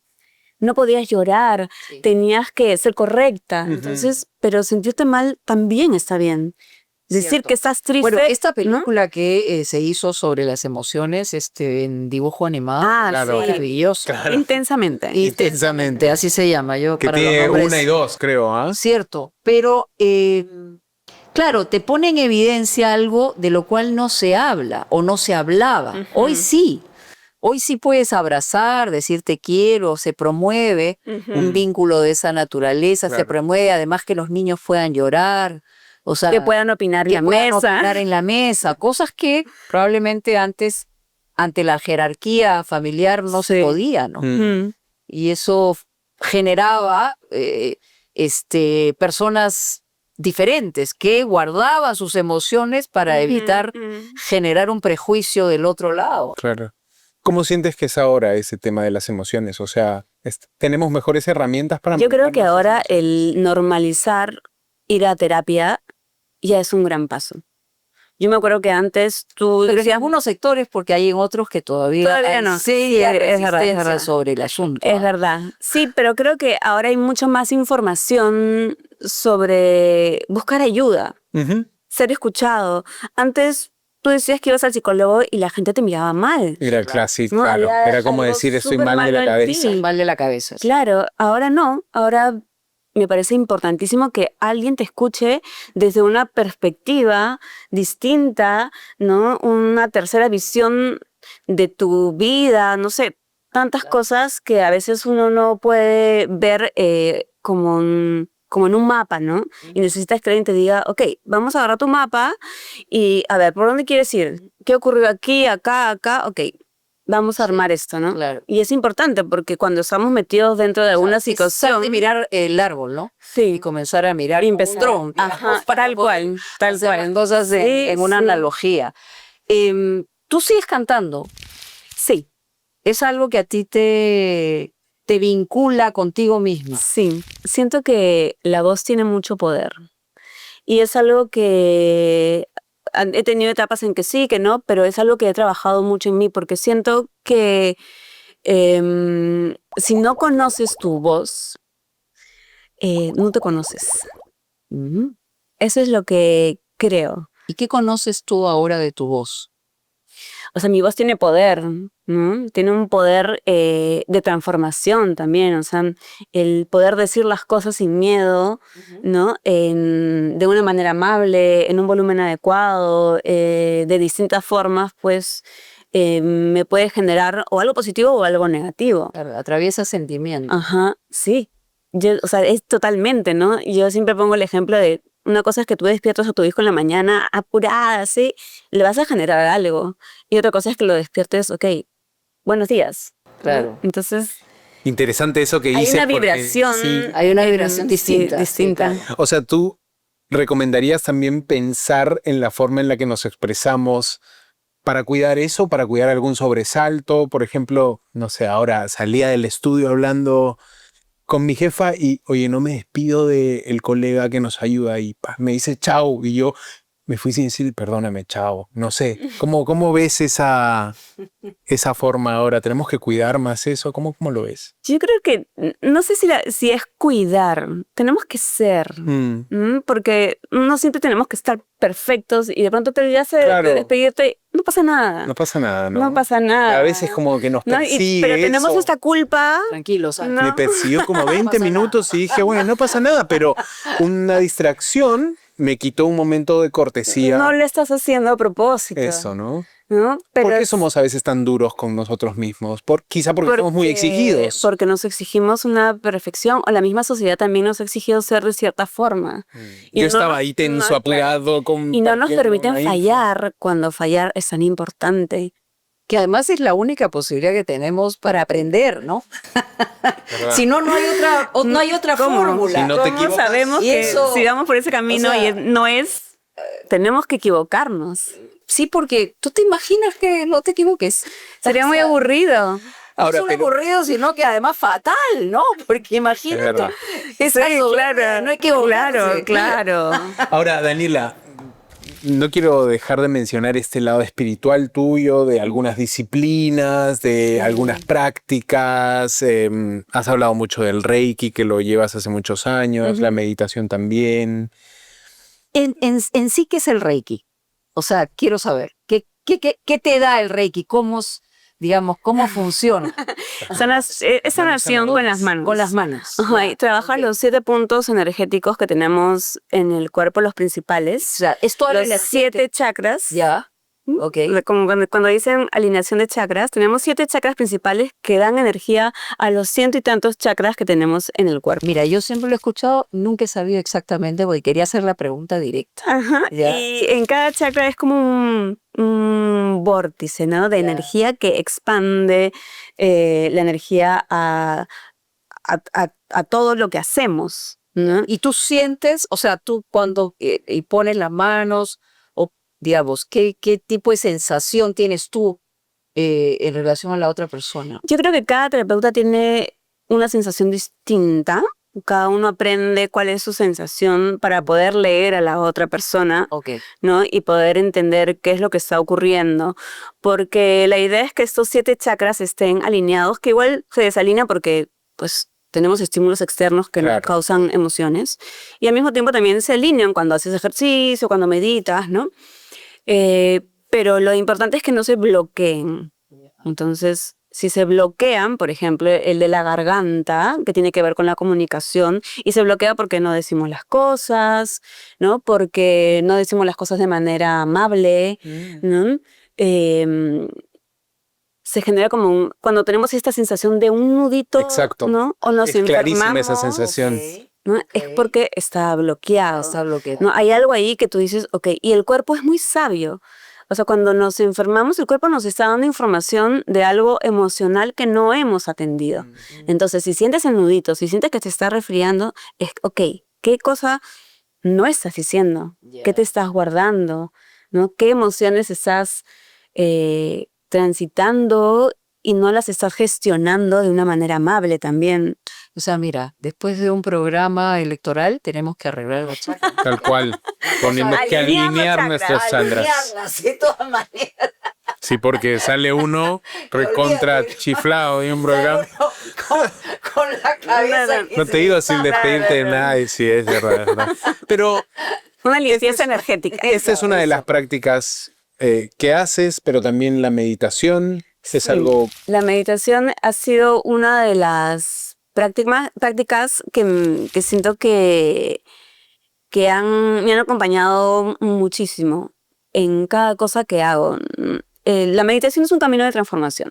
No podías llorar, Sí. tenías que ser correcta. Entonces, pero sentirte mal también está bien. Decir Cierto. que estás triste. Bueno, esta ¿no? película que se hizo sobre las emociones en dibujo animado, Ah, Claro. sí. maravilloso. Intensamente. Intensamente. Así se llama. Yo Que para los tiene nombres- 1 y 2, creo, ¿ah? Cierto, pero claro, te pone en evidencia algo de lo cual no se habla o no se hablaba. Hoy sí. Hoy sí puedes abrazar, decir te quiero, se promueve un vínculo de esa naturaleza, se Claro. promueve además que los niños puedan llorar, o sea, Que puedan opinar en que la puedan mesa. opinar en la mesa, cosas que probablemente antes, ante la jerarquía familiar, no se Sí. podía, ¿no? Mm. Y eso generaba personas diferentes que guardaban sus emociones para evitar generar un prejuicio del otro lado. Claro. ¿Cómo sientes que es ahora ese tema de las emociones? O sea, ¿tenemos mejores herramientas para Yo creo manejar que nuestras ahora emociones? el normalizar ir a terapia ya es un gran paso. Yo me acuerdo que antes tú Pero en decías, algunos sectores, porque hay en otros que todavía hay no. seria Sí, es verdad, es resistencia verdad. sobre el asunto. Es verdad. Sí, pero creo que ahora hay mucho más información sobre buscar ayuda, Ujú. ser escuchado. Antes tú decías que ibas al psicólogo y la gente te miraba mal. Era clásico, No, claro. había Era como algo decir, estoy súper mal de malo la en cabeza. ti. Mal de la cabeza. sí. Claro, ahora no. Ahora me parece importantísimo que alguien te escuche desde una perspectiva distinta, ¿no? Una tercera visión de tu vida, no sé, tantas cosas que a veces uno no puede ver como en un mapa, ¿no? Y necesitas que alguien te diga, ok, vamos a agarrar tu mapa y a ver, ¿por dónde quieres ir? ¿Qué ocurrió aquí, acá, acá? Ok, vamos a armar esto, ¿no? Claro. Y es importante porque cuando estamos metidos dentro de alguna Es saber situación, de mirar el árbol, ¿no? Y sí, comenzar a mirar y como un empezar, dron, digamos, ajá, para tal poder cual, tal hacer las cual. cosas en una Sí. analogía. Tú sigues cantando. Sí, Es algo que a ti te vincula contigo misma. sí. Siento que la voz tiene mucho poder. Y es algo que he tenido etapas en que sí, que no, pero es algo que he trabajado mucho en mí porque siento que si no conoces tu voz, no te conoces. Ujú. Eso es lo que creo. ¿Y qué conoces tú ahora de tu voz? O sea, mi voz tiene poder, ¿no? Tiene un poder de transformación también, o sea, el poder decir las cosas sin miedo, ¿no? De una manera amable, en un volumen adecuado, de distintas formas, pues me puede generar o algo positivo o algo negativo. Claro, atraviesa sentimientos. Ajá, sí. O sea, es totalmente, ¿no? Yo siempre pongo el ejemplo de una cosa es que tú despiertas a tu hijo en la mañana apurada, así, le vas a generar algo. Y otra cosa es que lo despiertes, ok, buenos días. Claro. Entonces, Interesante eso que hay dices. una porque vibración. sí. Hay una vibración sí, distinta. distinta. Sí, claro. O sea, tú recomendarías también pensar en la forma en la que nos expresamos para cuidar eso, para cuidar algún sobresalto. Por ejemplo, no sé, ahora salía del estudio hablando con mi jefa y, oye, no me despido del colega que nos ayuda y me dice chao y yo me fui sin decir perdóname, chao. No sé, ¿cómo ves esa forma ahora? ¿Tenemos que cuidar más eso? ¿Cómo lo ves? Yo creo que, no sé si es cuidar, tenemos que ser. Porque no siempre tenemos que estar perfectos y de pronto te olvidas Claro. de despedirte, no pasa nada. No pasa nada, ¿no? No pasa nada. A veces como que nos ¿no? persigue Pero tenemos eso. esta culpa. Tranquilo, Sara. No. Me persiguió como 20 pasa minutos y dije, bueno, no pasa nada, pero una distracción me quitó un momento de cortesía. No lo estás haciendo a propósito. Eso, ¿no? ¿no? Pero ¿Por qué es somos a veces tan duros con nosotros mismos? Quizá porque somos muy exigidos. Porque nos exigimos una perfección, o la misma sociedad también nos ha exigido ser de cierta forma. Y Yo no estaba nos- ahí tenso, no, apurado. Y no nos compartiendo permiten una info. fallar cuando fallar es tan importante. Que además es la única posibilidad que tenemos para aprender, ¿no? ¿Verdad? Si no, no hay otra ¿Cómo? fórmula. Si no te ¿Cómo equivocas? sabemos Y que eso, si vamos por ese camino o sea, y no es, tenemos que equivocarnos? Sí, porque tú te imaginas que no te equivoques. Sería muy aburrido. Ahora, no solo aburrido, sino que además fatal, ¿no? Porque imagínate. verdad. Esa soberbia, no equivocarse. Claro. Ahora, Daniela, no quiero dejar de mencionar este lado espiritual tuyo, de algunas disciplinas, de algunas prácticas. Has hablado mucho del Reiki, que lo llevas hace muchos años, la meditación también. en sí, ¿qué es el Reiki? O sea, quiero saber, ¿qué te da el Reiki? Digamos, cómo funciona? Es sanación con las manos. Con las manos. Ajá, y trabaja los 7 puntos energéticos que tenemos en el cuerpo, los principales. O sea, es todas Los las 7 chakras. Ya, ok. Como cuando dicen alineación de chakras, tenemos 7 chakras principales que dan energía a los 100 y tantos chakras que tenemos en el cuerpo. Mira, yo siempre lo he escuchado, nunca he sabido exactamente porque quería hacer la pregunta directa. Ajá. Ya. Y en cada chakra es como un vórtice, ¿no? De energía que expande la energía a todo lo que hacemos, ¿no? Y tú sientes, o sea, tú cuando y pones las manos, o digamos, ¿qué tipo de sensación tienes tú en relación a la otra persona? Yo creo que cada terapeuta tiene una sensación distinta. Cada uno aprende cuál es su sensación para poder leer a la otra persona, Ok. ¿no? Y poder entender qué es lo que está ocurriendo. Porque la idea es que estos 7 chakras estén alineados, que igual se desalinean porque, pues, tenemos estímulos externos que nos causan emociones. Y al mismo tiempo también se alinean cuando haces ejercicio, cuando meditas, ¿no? Pero lo importante es que no se bloqueen. Entonces, si se bloquean, por ejemplo, el de la garganta, que tiene que ver con la comunicación, y se bloquea porque no decimos las cosas, ¿no? Porque no decimos las cosas de manera amable, ¿no? Se genera como cuando tenemos esta sensación de un nudito, Exacto. ¿no? O nos Es clarísima enfermamos, esa sensación. ¿no? Es porque está bloqueado. Está bloqueado. ¿No? Hay algo ahí que tú dices, ok, y el cuerpo es muy sabio. O sea, cuando nos enfermamos, el cuerpo nos está dando información de algo emocional que no hemos atendido. Entonces, si sientes el nudito, si sientes que te está resfriando, es, ok, ¿qué cosa no estás diciendo? ¿Qué te estás guardando? ¿No? ¿Qué emociones estás transitando y no las estás gestionando de una manera amable también? O sea, mira, después de un programa electoral tenemos que arreglar los chakras. Tal cual. Tenemos que alinear nuestros chakras. De todas maneras. Sí, porque sale uno recontra chiflado de un programa. Con la cabeza. No te digo sin despedirte de nada, y sí, es verdad, es verdad. Pero Una limpieza energética. esta es una de las prácticas que haces, pero también la meditación es algo... La meditación ha sido una de las prácticas que siento que me han acompañado muchísimo en cada cosa que hago. La meditación es un camino de transformación.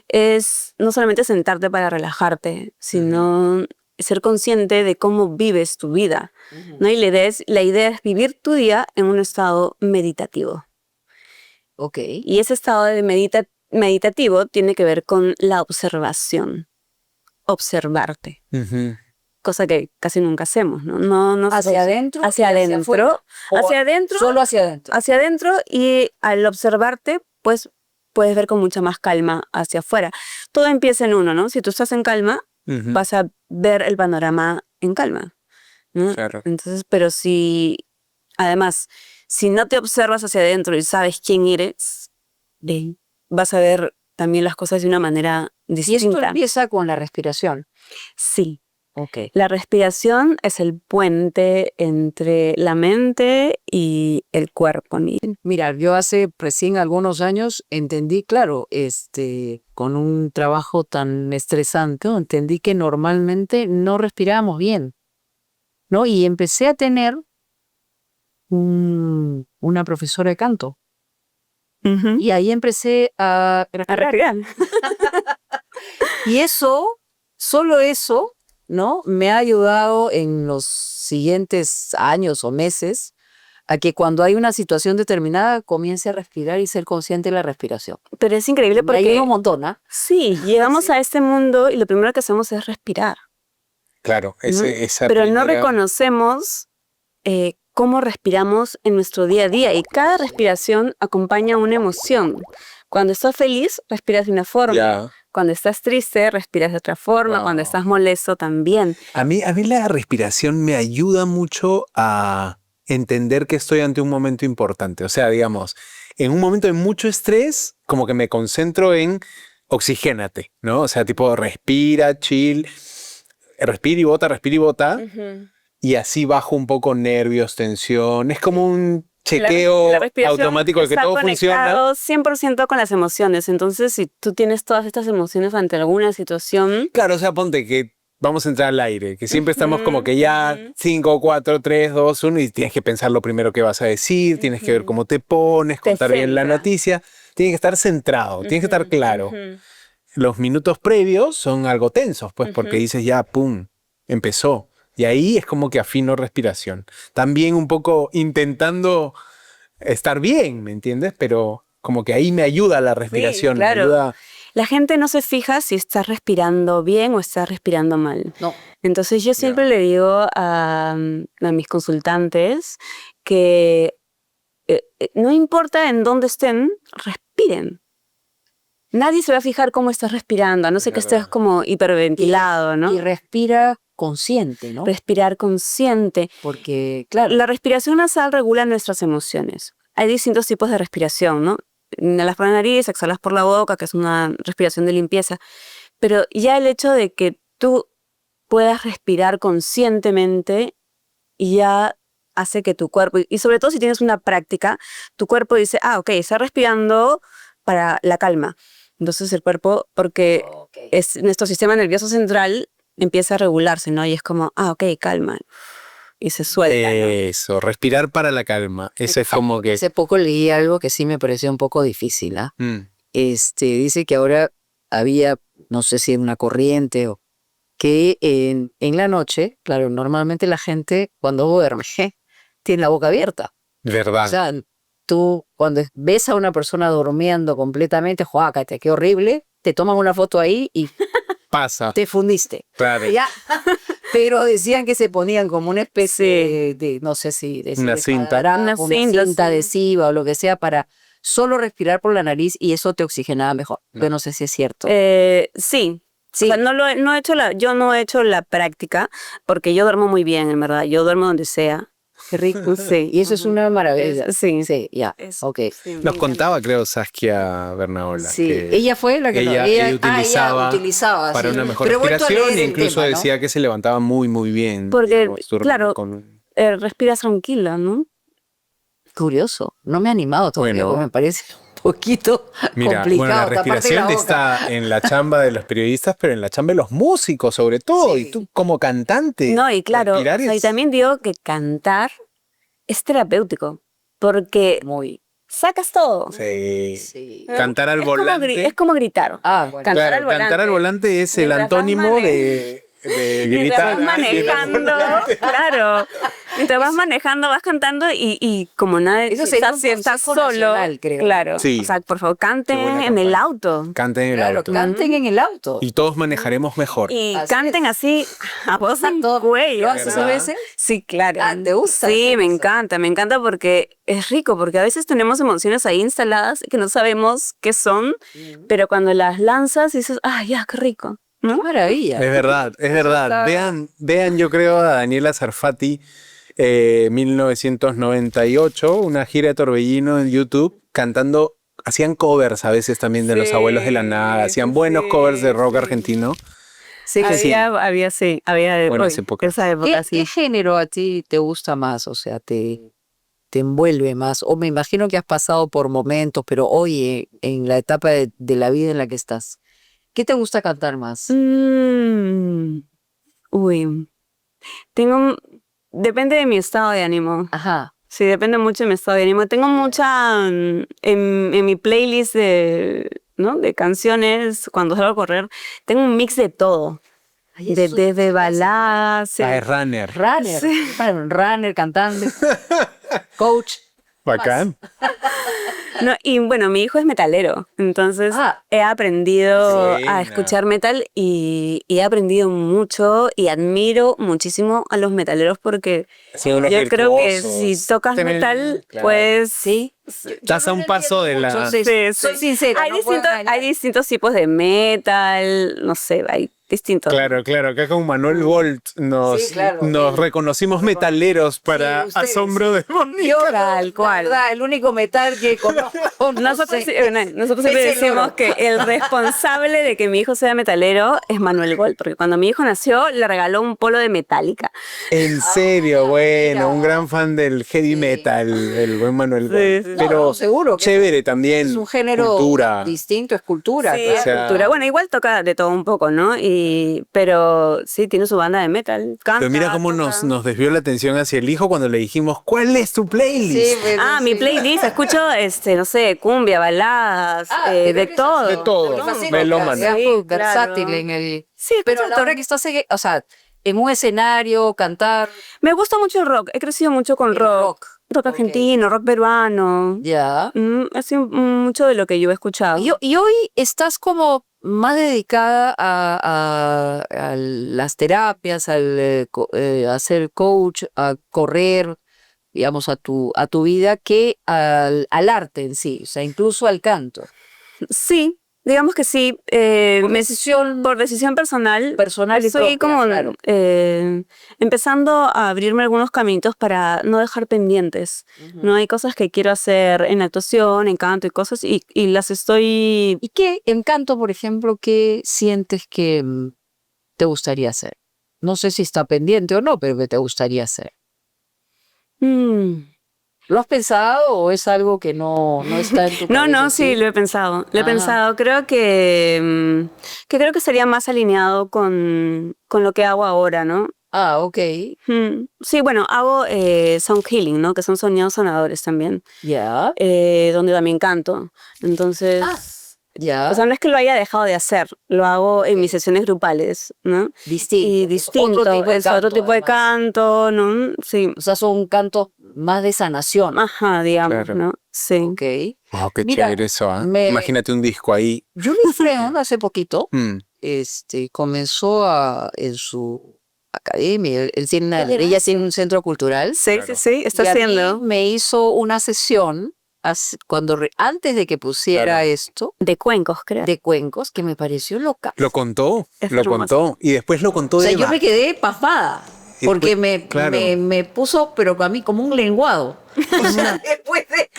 Es no solamente sentarte para relajarte, sino ser consciente de cómo vives tu vida, ¿no? Y la idea es vivir tu día en un estado meditativo. Ok. Y ese estado de meditativo tiene que ver con la observación. Observarte. Cosa que casi nunca hacemos, ¿no? No ¿Hacia adentro? Hacia adentro. Hacia adentro. Solo hacia adentro. Hacia adentro, y al observarte, pues puedes ver con mucha más calma hacia afuera. Todo empieza en uno, ¿no? Si tú estás en calma, vas a ver el panorama en calma, ¿no? Claro. Entonces, pero además, si no te observas hacia adentro y sabes quién eres, vas a ver también las cosas de una manera distinta. Y esto empieza con la respiración. Sí. Okay. La respiración es el puente entre la mente y el cuerpo. Mira, yo hace recién algunos años entendí, claro, con un trabajo tan estresante, entendí que normalmente no respiramos bien, ¿no? Y empecé a tener una profesora de canto. Y ahí empecé a respirar. Y solo eso, ¿no? Me ha ayudado en los siguientes años o meses a que cuando hay una situación determinada comience a respirar y ser consciente de la respiración. Pero es increíble porque... Me ayuda un montón, ¿no? Sí, llegamos a este mundo y lo primero que hacemos es respirar. Claro, pero no reconocemos cómo respiramos en nuestro día a día, y cada respiración acompaña una emoción. Cuando estás feliz, respiras de una forma. Yeah. Cuando estás triste, respiras de otra forma. Wow. Cuando estás molesto, también. A mí la respiración me ayuda mucho a entender que estoy ante un momento importante. O sea, digamos, en un momento de mucho estrés, como que me concentro en oxigénate, ¿no? O sea, tipo respira, chill, respira y bota, respira y bota. y así bajo un poco nervios, tensión. Es como un chequeo La respiración automático de que está todo funciona. conectado 100% con las emociones. Entonces, si tú tienes todas estas emociones ante alguna situación, Claro, o sea, ponte que vamos a entrar al aire, que siempre estamos como que ya Ujú. 5, 4, 3, 2, 1 y tienes que pensar lo primero que vas a decir, tienes que ver cómo te pones, Te contar bien la centra. noticia, tienes que estar centrado, tienes que estar claro. Ujú. Los minutos previos son algo tensos, pues porque dices ya, pum, empezó. Y ahí es como que afino respiración. También un poco intentando estar bien, ¿me entiendes? Pero como que ahí me ayuda la respiración, me claro. ayuda. La gente no se fija si está respirando bien o está respirando mal. No. Entonces yo siempre le digo a mis consultantes que no importa en dónde estén, respiren. Nadie se va a fijar cómo estás respirando, a no ser que estés como hiperventilado, ¿no? Y respira consciente, ¿no? Respirar consciente. Porque, claro, La respiración nasal regula nuestras emociones. Hay distintos tipos de respiración, ¿no? Inhalas por la nariz, exhalas por la boca, que es una respiración de limpieza. Pero ya el hecho de que tú puedas respirar conscientemente ya hace que tu cuerpo, y sobre todo si tienes una práctica, tu cuerpo dice, ok, está respirando para la calma. Entonces el cuerpo, porque es nuestro sistema nervioso central, empieza a regularse, ¿no? Y es como, ok, calma. Y se suelta, ¿no? Eso, respirar para la calma. Eso es como que... hace poco leí algo que sí me pareció un poco difícil, ¿ah? Mm, Dice que ahora había, no sé si una corriente o que en la noche, claro, normalmente la gente cuando duerme tiene la boca abierta. verdad. O sea, tú cuando ves a una persona durmiendo completamente, juácate, qué horrible, te toman una foto ahí y Pasa. te fundiste. Claro. Ya. Pero decían que se ponían como una especie de no sé si Una cinta. Una cinta, cinta sí. adhesiva o lo que sea para solo respirar por la nariz y eso te oxigenaba mejor. Yo no sé si es cierto. Sí. Sí. O sea, yo no he hecho la práctica porque yo duermo muy bien, en verdad. Yo duermo donde sea. Qué rico. Sí. Y eso es una maravilla. Sí. Sí, ya. Es- Ok. sí, me Nos encanta. contaba, creo, Saskia Bernaola. Sí, que ella fue la que ella utilizaba para sí. una mejor Pero he vuelto a respiración leer e el incluso tema, ¿no? decía que se levantaba muy, muy bien. Porque, digamos, claro, con- respiras tranquila, ¿no? Curioso. No me he animado todavía, Bueno. porque me parece un poquito Mira, complicado. bueno, la taparte respiración boca. está en la chamba de los periodistas, pero en la chamba de los músicos sobre todo. Sí. Y tú como cantante. No, y claro, respirar o sea, y es- también digo que cantar es terapéutico, porque Muy. sacas todo. Sí. Sí. Cantar al Es como volante. es como gritar. Ah, bueno. Cantar Claro, al volante. cantar al volante es el Mientras vas antónimo de Mientras gritar. vas manejando, claro. Mientras vas manejando, vas cantando y como nadie, Eso si sería estás, un si estás consejo solo, nacional, creo. claro. Sí. O sea, por favor, canten Qué buena en el campaña. auto. Canten en el Claro, auto. canten en el auto. Y todos manejaremos mejor. Y Así canten es. así a voz en Todo. cuello. ¿Lo haces a ¿Verdad? veces? Sí, claro. Ah, ¿te gusta? Sí, ¿Te me gusta? me encanta porque es rico, porque a veces tenemos emociones ahí instaladas que no sabemos qué son, pero cuando las lanzas dices, ya, qué rico, Qué ¿no? maravilla. Es verdad, es verdad. Vean, yo creo a Daniela Sarfati, 1998, una gira de Torbellino en YouTube, cantando, hacían covers a veces también de Los Abuelos de la Nada, hacían buenos covers de rock argentino. Sí, que sí. Había Buenas épocas. esa época, ¿Qué sí. género a ti te gusta más? O sea, te envuelve más. O me imagino que has pasado por momentos, pero hoy en la etapa de la vida en la que estás, ¿qué te gusta cantar más? Uy, depende de mi estado de ánimo. Ajá. Sí, depende mucho de mi estado de ánimo. Tengo mucha en mi playlist ¿no? de canciones, cuando salgo a correr, tengo un mix de todo. Desde baladas. Ah, es runner. Runner. Bueno, runner, cantante, coach. Bacán. No, y bueno, mi hijo es metalero, entonces he aprendido Buena. a escuchar metal y he aprendido mucho y admiro muchísimo a los metaleros porque Sí, unos yo creo que virtuosos. si tocas Tener- metal, claro. pues Sí. Estás a un paso de la... Entonces, Sí, soy sí. sincera. Hay, no puedo distintos, engañar. hay distintos tipos de metal, no sé, hay distintos. Claro, claro, acá con Manuel Bolt nos, Sí, claro. nos reconocimos metaleros para Sí, ustedes. asombro de Mónica. Yo, Tal cual. la verdad, el único metal que conozco. Nosotros, nosotros siempre es el decimos oro. que el responsable de que mi hijo sea metalero es Manuel Gold, porque cuando mi hijo nació le regaló un polo de Metallica. En serio, mira, bueno, mira. un gran fan del heavy metal, el buen Manuel Sí, Bolt. sí. Pero No, seguro que chévere también. es un género cultura. distinto, es cultura. Sí, claro. es O sea- cultura. Bueno, igual toca de todo un poco, ¿no? Pero sí, tiene su banda de metal. Canta, Pero mira cómo toca. nos desvió la atención hacia el hijo cuando le dijimos, ¿cuál es tu playlist? Sí, bueno, Ah, sí. mi playlist, escucho, no sé, cumbia, baladas, ¿te de ves todo. De todo. Multifacética, Melómana. digamos, Sí, versátil claro. en el... Sí, Pero escucho a la hora todo. que estás, o sea, en un escenario, cantar... Me gusta mucho el rock, he crecido mucho con El rock. Rock ok. argentino, rock peruano. Ya. Ha sido mucho de lo que yo he escuchado. Y hoy estás como más dedicada a las terapias, a ser coach, a correr, digamos, a tu vida, que al arte en sí, o sea, incluso al canto. Sí, digamos que sí. Por decisión personal. Personal y Estoy propia, como claro. empezando a abrirme algunos caminitos para no dejar pendientes. No hay cosas que quiero hacer en actuación, en canto y cosas, y las estoy. ¿Y qué en canto, por ejemplo, qué sientes que te gustaría hacer? No sé si está pendiente o no, pero que te gustaría hacer. mm, ¿Lo has pensado o es algo que no está en tu cabeza? No, sí, lo he pensado. Lo he Ajá. pensado. Creo que creo que sería más alineado con lo que hago ahora, ¿no? Ah, ok. Sí, bueno, hago sound healing, ¿no? Que son sonidos sanadores también, Ya. donde también canto. Entonces, Ya. o sea, no es que lo haya dejado de hacer, lo hago en mis sesiones grupales, ¿no? Distinto. Y Es distinto, otro tipo de es otro canto, tipo de además. canto, ¿no? Sí, O sea, son cantos más de sanación. ajá, digamos, Claro. ¿no? Sí. Ok. Wow, qué Mira, chévere eso, ¿ah? me- Imagínate un disco ahí. Julie Freon hace poquito Mm, comenzó en su academia. Ella tiene un centro cultural. Sí, Claro. sí, está Y a mí haciendo me hizo una sesión antes de que pusiera Claro. esto de cuencos, creo. de cuencos que me pareció loca. Lo contó, Es lo hermoso. contó. Y después lo contó O sea, de yo me quedé pasmada. Y Porque después, claro. me puso, pero a mí como un lenguado. O sea, después de...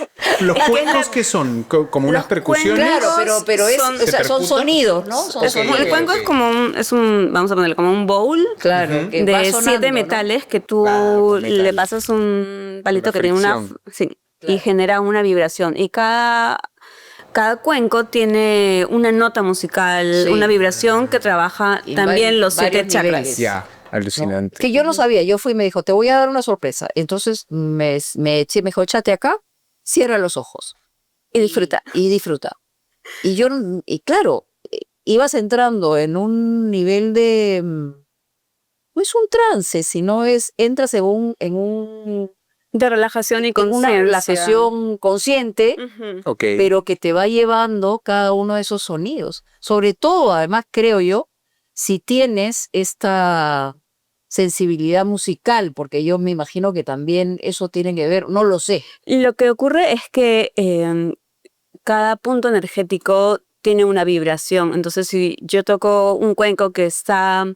¿Los Es que cuencos la- qué son? ¿Como unas los percusiones? Claro, pero Son- o sea, son ¿Se percutan? sonidos, ¿no? Son Ok, sonidos. El cuenco es como vamos a ponerle como un bowl Claro, que va de sonando, 7 ¿no? metales que tú Con le metales. pasas un palito Una que tiene una fricción. sí, Claro. y genera una vibración. Y cada cuenco tiene una nota musical, Sí. una vibración que trabaja Y también los 7 varios chakras. niveles. Ya, ¿no? alucinante. Que yo no sabía, yo fui y me dijo, te voy a dar una sorpresa. Entonces me dijo, échate acá, cierra los ojos. Y disfruta. Y disfruta. Y claro, ibas entrando en un nivel de, no es un trance, sino entras en un De relajación y en una conciencia. relajación consciente, Ujú. Ok. pero que te va llevando cada uno de esos sonidos. Sobre todo, además, creo yo, si tienes esta sensibilidad musical, porque yo me imagino que también eso tiene que ver, no lo sé. Lo que ocurre es que cada punto energético tiene una vibración. Entonces, si yo toco un cuenco que está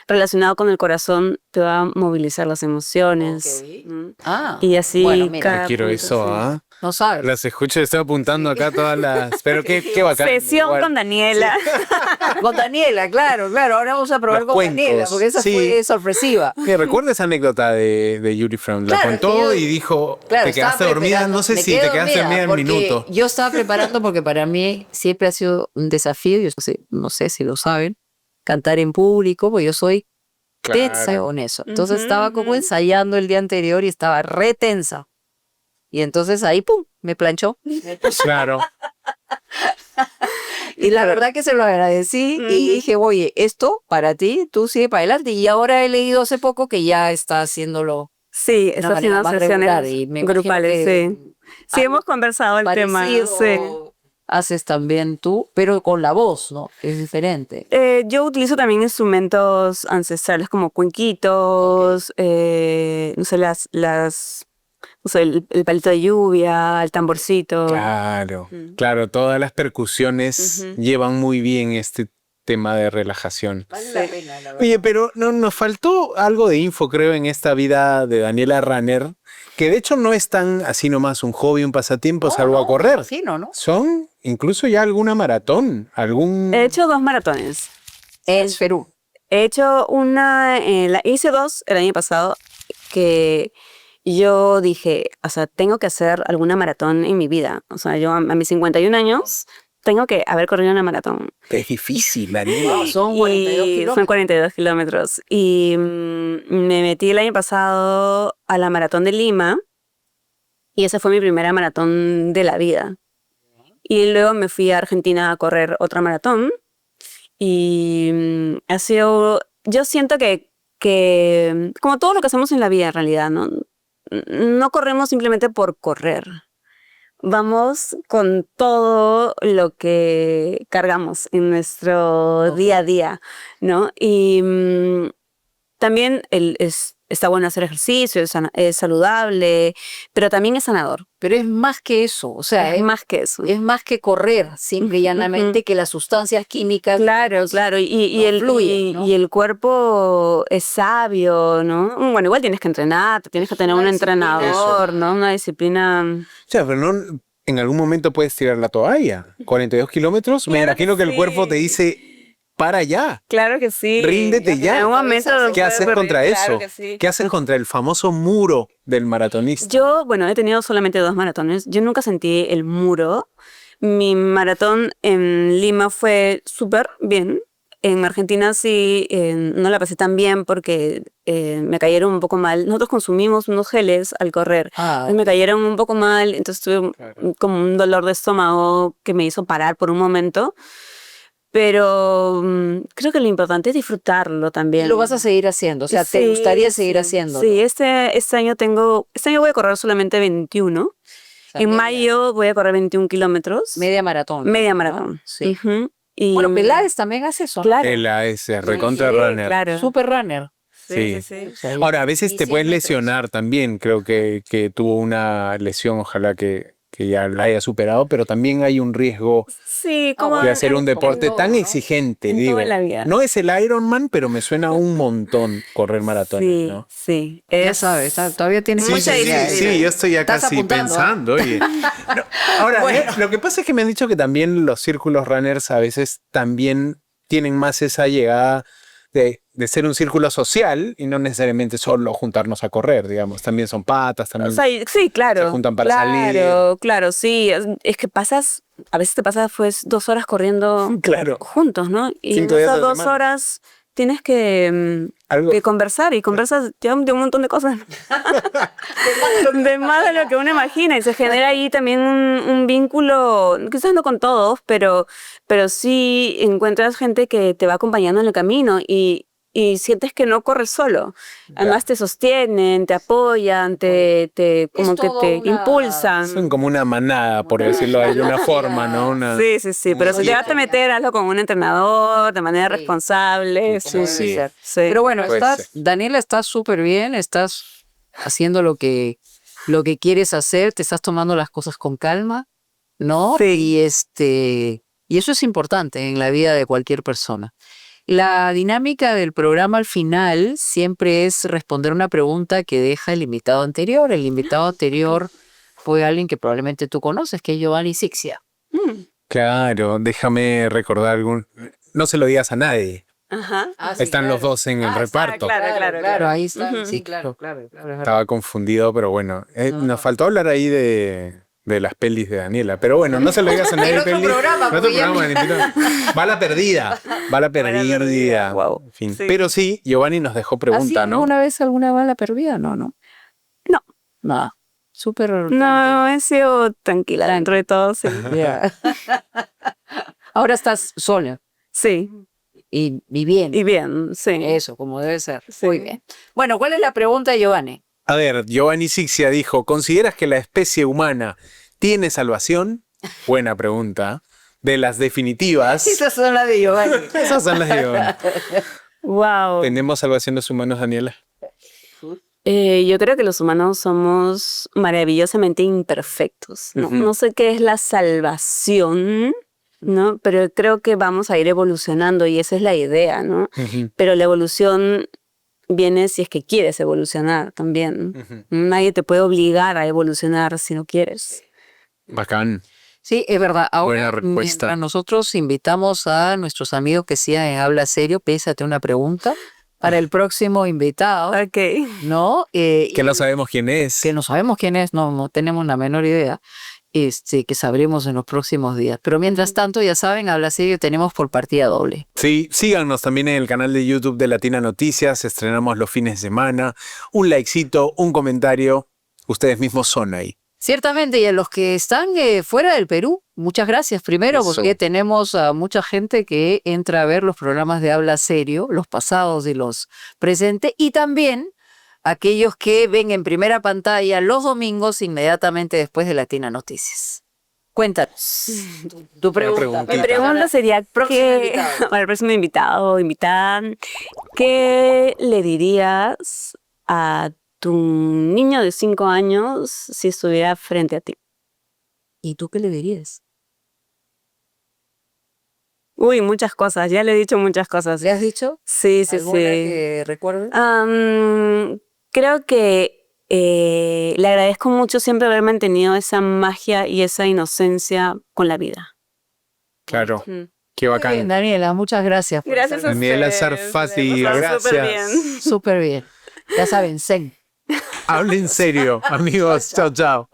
relacionado con el corazón, te va a movilizar las emociones. Ok. ¿no? Ah, Y así bueno, mira, cada Yo quiero punto, eso, sí. ¿ah? no sabes. Las escucho, estoy apuntando acá todas las... Pero qué bacán. Sesión igual. con Daniela. Con Daniela, claro. Ahora vamos a probar Los con Daniela, cuencos, porque esa sí. fue sorpresiva. Me recuerda esa anécdota de Yuri Fromm. La Claro, contó es que yo- y dijo, Claro, te quedaste estaba dormida. preparando. No sé Me si quedé te quedaste dormida en porque minuto. Yo estaba preparando porque para mí siempre ha sido un desafío, yo no sé si lo saben, cantar en público, porque yo soy tensa con eso. Entonces Ujú, estaba como ujú. ensayando el día anterior y estaba re tensa. Y entonces ahí, ¡pum!, me planchó. Claro. Y la verdad que se lo agradecí y Ujú. dije, oye, esto para ti, tú sigue para adelante. Y ahora he leído hace poco que ya está haciéndolo Sí, de una está manera haciendo más sesiones regular. Y me imagino grupales, que sí. Sí, hemos conversado el tema. parecido Sí. haces también tú, pero con la voz, ¿no? Es diferente. Yo utilizo también instrumentos ancestrales como cuenquitos, no sé, las O sea, el palito de lluvia, el tamborcito. Claro, claro, todas las percusiones llevan muy bien este tema de relajación. Vale la pena, la verdad. Oye, pero no, nos faltó algo de info, creo, en esta vida de Daniela Runner, que de hecho no es tan así nomás un hobby, un pasatiempo, salvo a correr. Sí, ¿no? Son incluso ya alguna maratón, algún... He hecho 2 maratones. En Perú. He hecho hice 2 el año pasado, que yo dije, o sea, tengo que hacer alguna maratón en mi vida. O sea, yo a mis 51 años tengo que haber corrido una maratón. Es difícil, Daniela. Son 42 Y kilómetros. son 42 kilómetros. Y me metí el año pasado a la maratón de Lima, y esa fue mi primera maratón de la vida. Y luego me fui a Argentina a correr otra maratón. Y ha sido, yo siento que como todo lo que hacemos en la vida en realidad, ¿no? No corremos simplemente por correr. Vamos con todo lo que cargamos en nuestro día a día, ¿no? Y también está bueno hacer ejercicio, es saludable, pero también es sanador. Pero es más que eso, o sea, Es más que eso. es más que correr, simple y llanamente que las sustancias químicas. Claro, claro, y el cuerpo es sabio, ¿no? Bueno, igual tienes que entrenar, tienes que tener Una un disciplina. entrenador, ¿no? Una disciplina. O sea, pero no, en algún momento puedes tirar la toalla. 42 kilómetros, me Claro imagino que que el cuerpo te sí. dice, para ya. Claro que sí. Ríndete ya. En un momento ¿Qué haces contra eso? Claro que sí. ¿Qué haces contra el famoso muro del maratonista? Yo, bueno, he tenido solamente 2 maratones. Yo nunca sentí el muro. Mi maratón en Lima fue súper bien. En Argentina sí, no la pasé tan bien porque me cayeron un poco mal. Nosotros consumimos unos geles al correr. Ah, Me cayeron un poco mal, entonces tuve como un dolor de estómago que me hizo parar por un momento. Pero creo que lo importante es disfrutarlo también. lo vas a seguir haciendo, o sea, te Sí, gustaría seguir sí. haciendo. Sí, este año voy a correr solamente 21. En mayo voy a correr 21 kilómetros. Media maratón. Media ¿no? maratón. Sí. Ujú. Y, Bueno, Peláez también hace eso. ¿no? Claro. El AS, recontra Sí, runner. claro. Super runner. Sí. O sea, Ahora, a veces y te 100 puedes metros. lesionar también. Creo que tuvo una lesión, ojalá que ya la haya superado, pero también hay un riesgo Sí, como de hacer un deporte todo, tan ¿no? exigente. En Digo, toda la vida. no es el Ironman, pero me suena un montón correr maratones, Sí, ¿no? sí. Ya sabes, todavía tienes Sí, mucha sí, idea. sí, yo estoy ya Estás casi apuntando, pensando, oye. No, ahora, lo que pasa es que me han dicho que también los círculos runners a veces también tienen más esa llegada de ser un círculo social y no necesariamente solo juntarnos a correr, digamos. También son patas, O también sea, sí, claro. se juntan para salir. Claro, sí. Es que a veces te pasas pues 2 horas corriendo Claro. juntos, ¿no? Y 5 en días a esas la 2 semana. horas tienes que Algo. conversar, y conversas ya de un montón de cosas. De más de lo que uno imagina, y se genera ahí también un vínculo, quizás no con todos, pero sí encuentras gente que te va acompañando en el camino, y sientes que no corres solo. Además te sostienen, te apoyan, como que todo te una- impulsan. Son como una manada, por decirlo de alguna forma, ¿no? Una... Sí, sí, sí, pero si te vas a meter, hazlo con un entrenador, de manera Sí. responsable. Como Sí, debe sí, ser. sí. Pero bueno, Puede ser. Daniela, estás súper bien, estás haciendo lo que quieres hacer, te estás tomando las cosas con calma, ¿no? Sí. Y eso es importante en la vida de cualquier persona. La dinámica del programa al final siempre es responder una pregunta que deja el invitado anterior. El invitado anterior fue alguien que probablemente tú conoces, que es Giovanni Sixia. Claro, déjame recordar algún... No se lo digas a nadie. Ajá. Están los dos en el reparto. Claro. Ahí está. Ujú. Sí, claro. Es verdad. Estaba confundido, pero bueno. Nos faltó hablar ahí de las pelis de Daniela. Pero bueno, no se lo digas a nadie. En otro programa, En otro porque ya programa, Daniela. Bala perdida. Bala perdida. Wow. En fin. Sí. Pero sí, Giovanni nos dejó pregunta, ¿no? ¿Alguna vez alguna bala perdida? No. No. Nada. Súper. No, he sido tranquila dentro de todo, sí. Ya. Ahora estás sola Sí, y bien. y bien, sí. Eso, como debe ser. Sí. Muy bien. Bueno, ¿cuál es la pregunta, Giovanni? A ver, Giovanni Sixia dijo, ¿consideras que la especie humana tiene salvación? Buena pregunta. De las definitivas. Esas son las de Giovanni. Esas son las de Giovanni. Wow. ¿Tenemos salvación los humanos, Daniela? Yo creo que los humanos somos maravillosamente imperfectos, ¿no? Ujú. No sé qué es la salvación, ¿no? Pero creo que vamos a ir evolucionando y esa es la idea, ¿no? Ujú, Pero la evolución viene si es que quieres evolucionar también. ujú. Nadie te puede obligar a evolucionar si no quieres. Bacán. Sí, es verdad. Buena Ahora, respuesta. mientras nosotros invitamos a nuestros amigos que sigan en Habla Serio, pésate una pregunta para el próximo invitado, Ok. ¿no? Que no Y sabemos quién es. que no sabemos quién es, no tenemos la menor idea, que sabremos en los próximos días. Pero mientras tanto, ya saben, Habla Serio tenemos por partida doble. Sí, síganos también en el canal de YouTube de Latina Noticias. Estrenamos los fines de semana. Un likecito, un comentario. Ustedes mismos son ahí. Ciertamente, y a los que están fuera del Perú, muchas gracias primero, Eso. porque tenemos a mucha gente que entra a ver los programas de Habla Serio, los pasados y los presentes, y también aquellos que ven en primera pantalla los domingos inmediatamente después de Latina Noticias. Cuéntanos tu pregunta. preguntita. Mi pregunta sería Próximo que invitado. para el próximo invitado o invitada, ¿qué le dirías a tu niño de 5 años si estuviera frente a ti? ¿Y tú qué le dirías? Uy, muchas cosas, ya le he dicho muchas cosas. ¿Le has dicho? Sí, sí, ¿Alguna sí. que recuerdes? Creo que le agradezco mucho siempre haber mantenido esa magia y esa inocencia con la vida. Claro. Mm. Qué Muy bien, bacán. Daniela, muchas gracias. por Gracias a estar Daniela ustedes. Sarfati, La pasamos súper gracias. bien. súper bien. Ya saben, zen. Hablen serio, amigos. Chao, chao.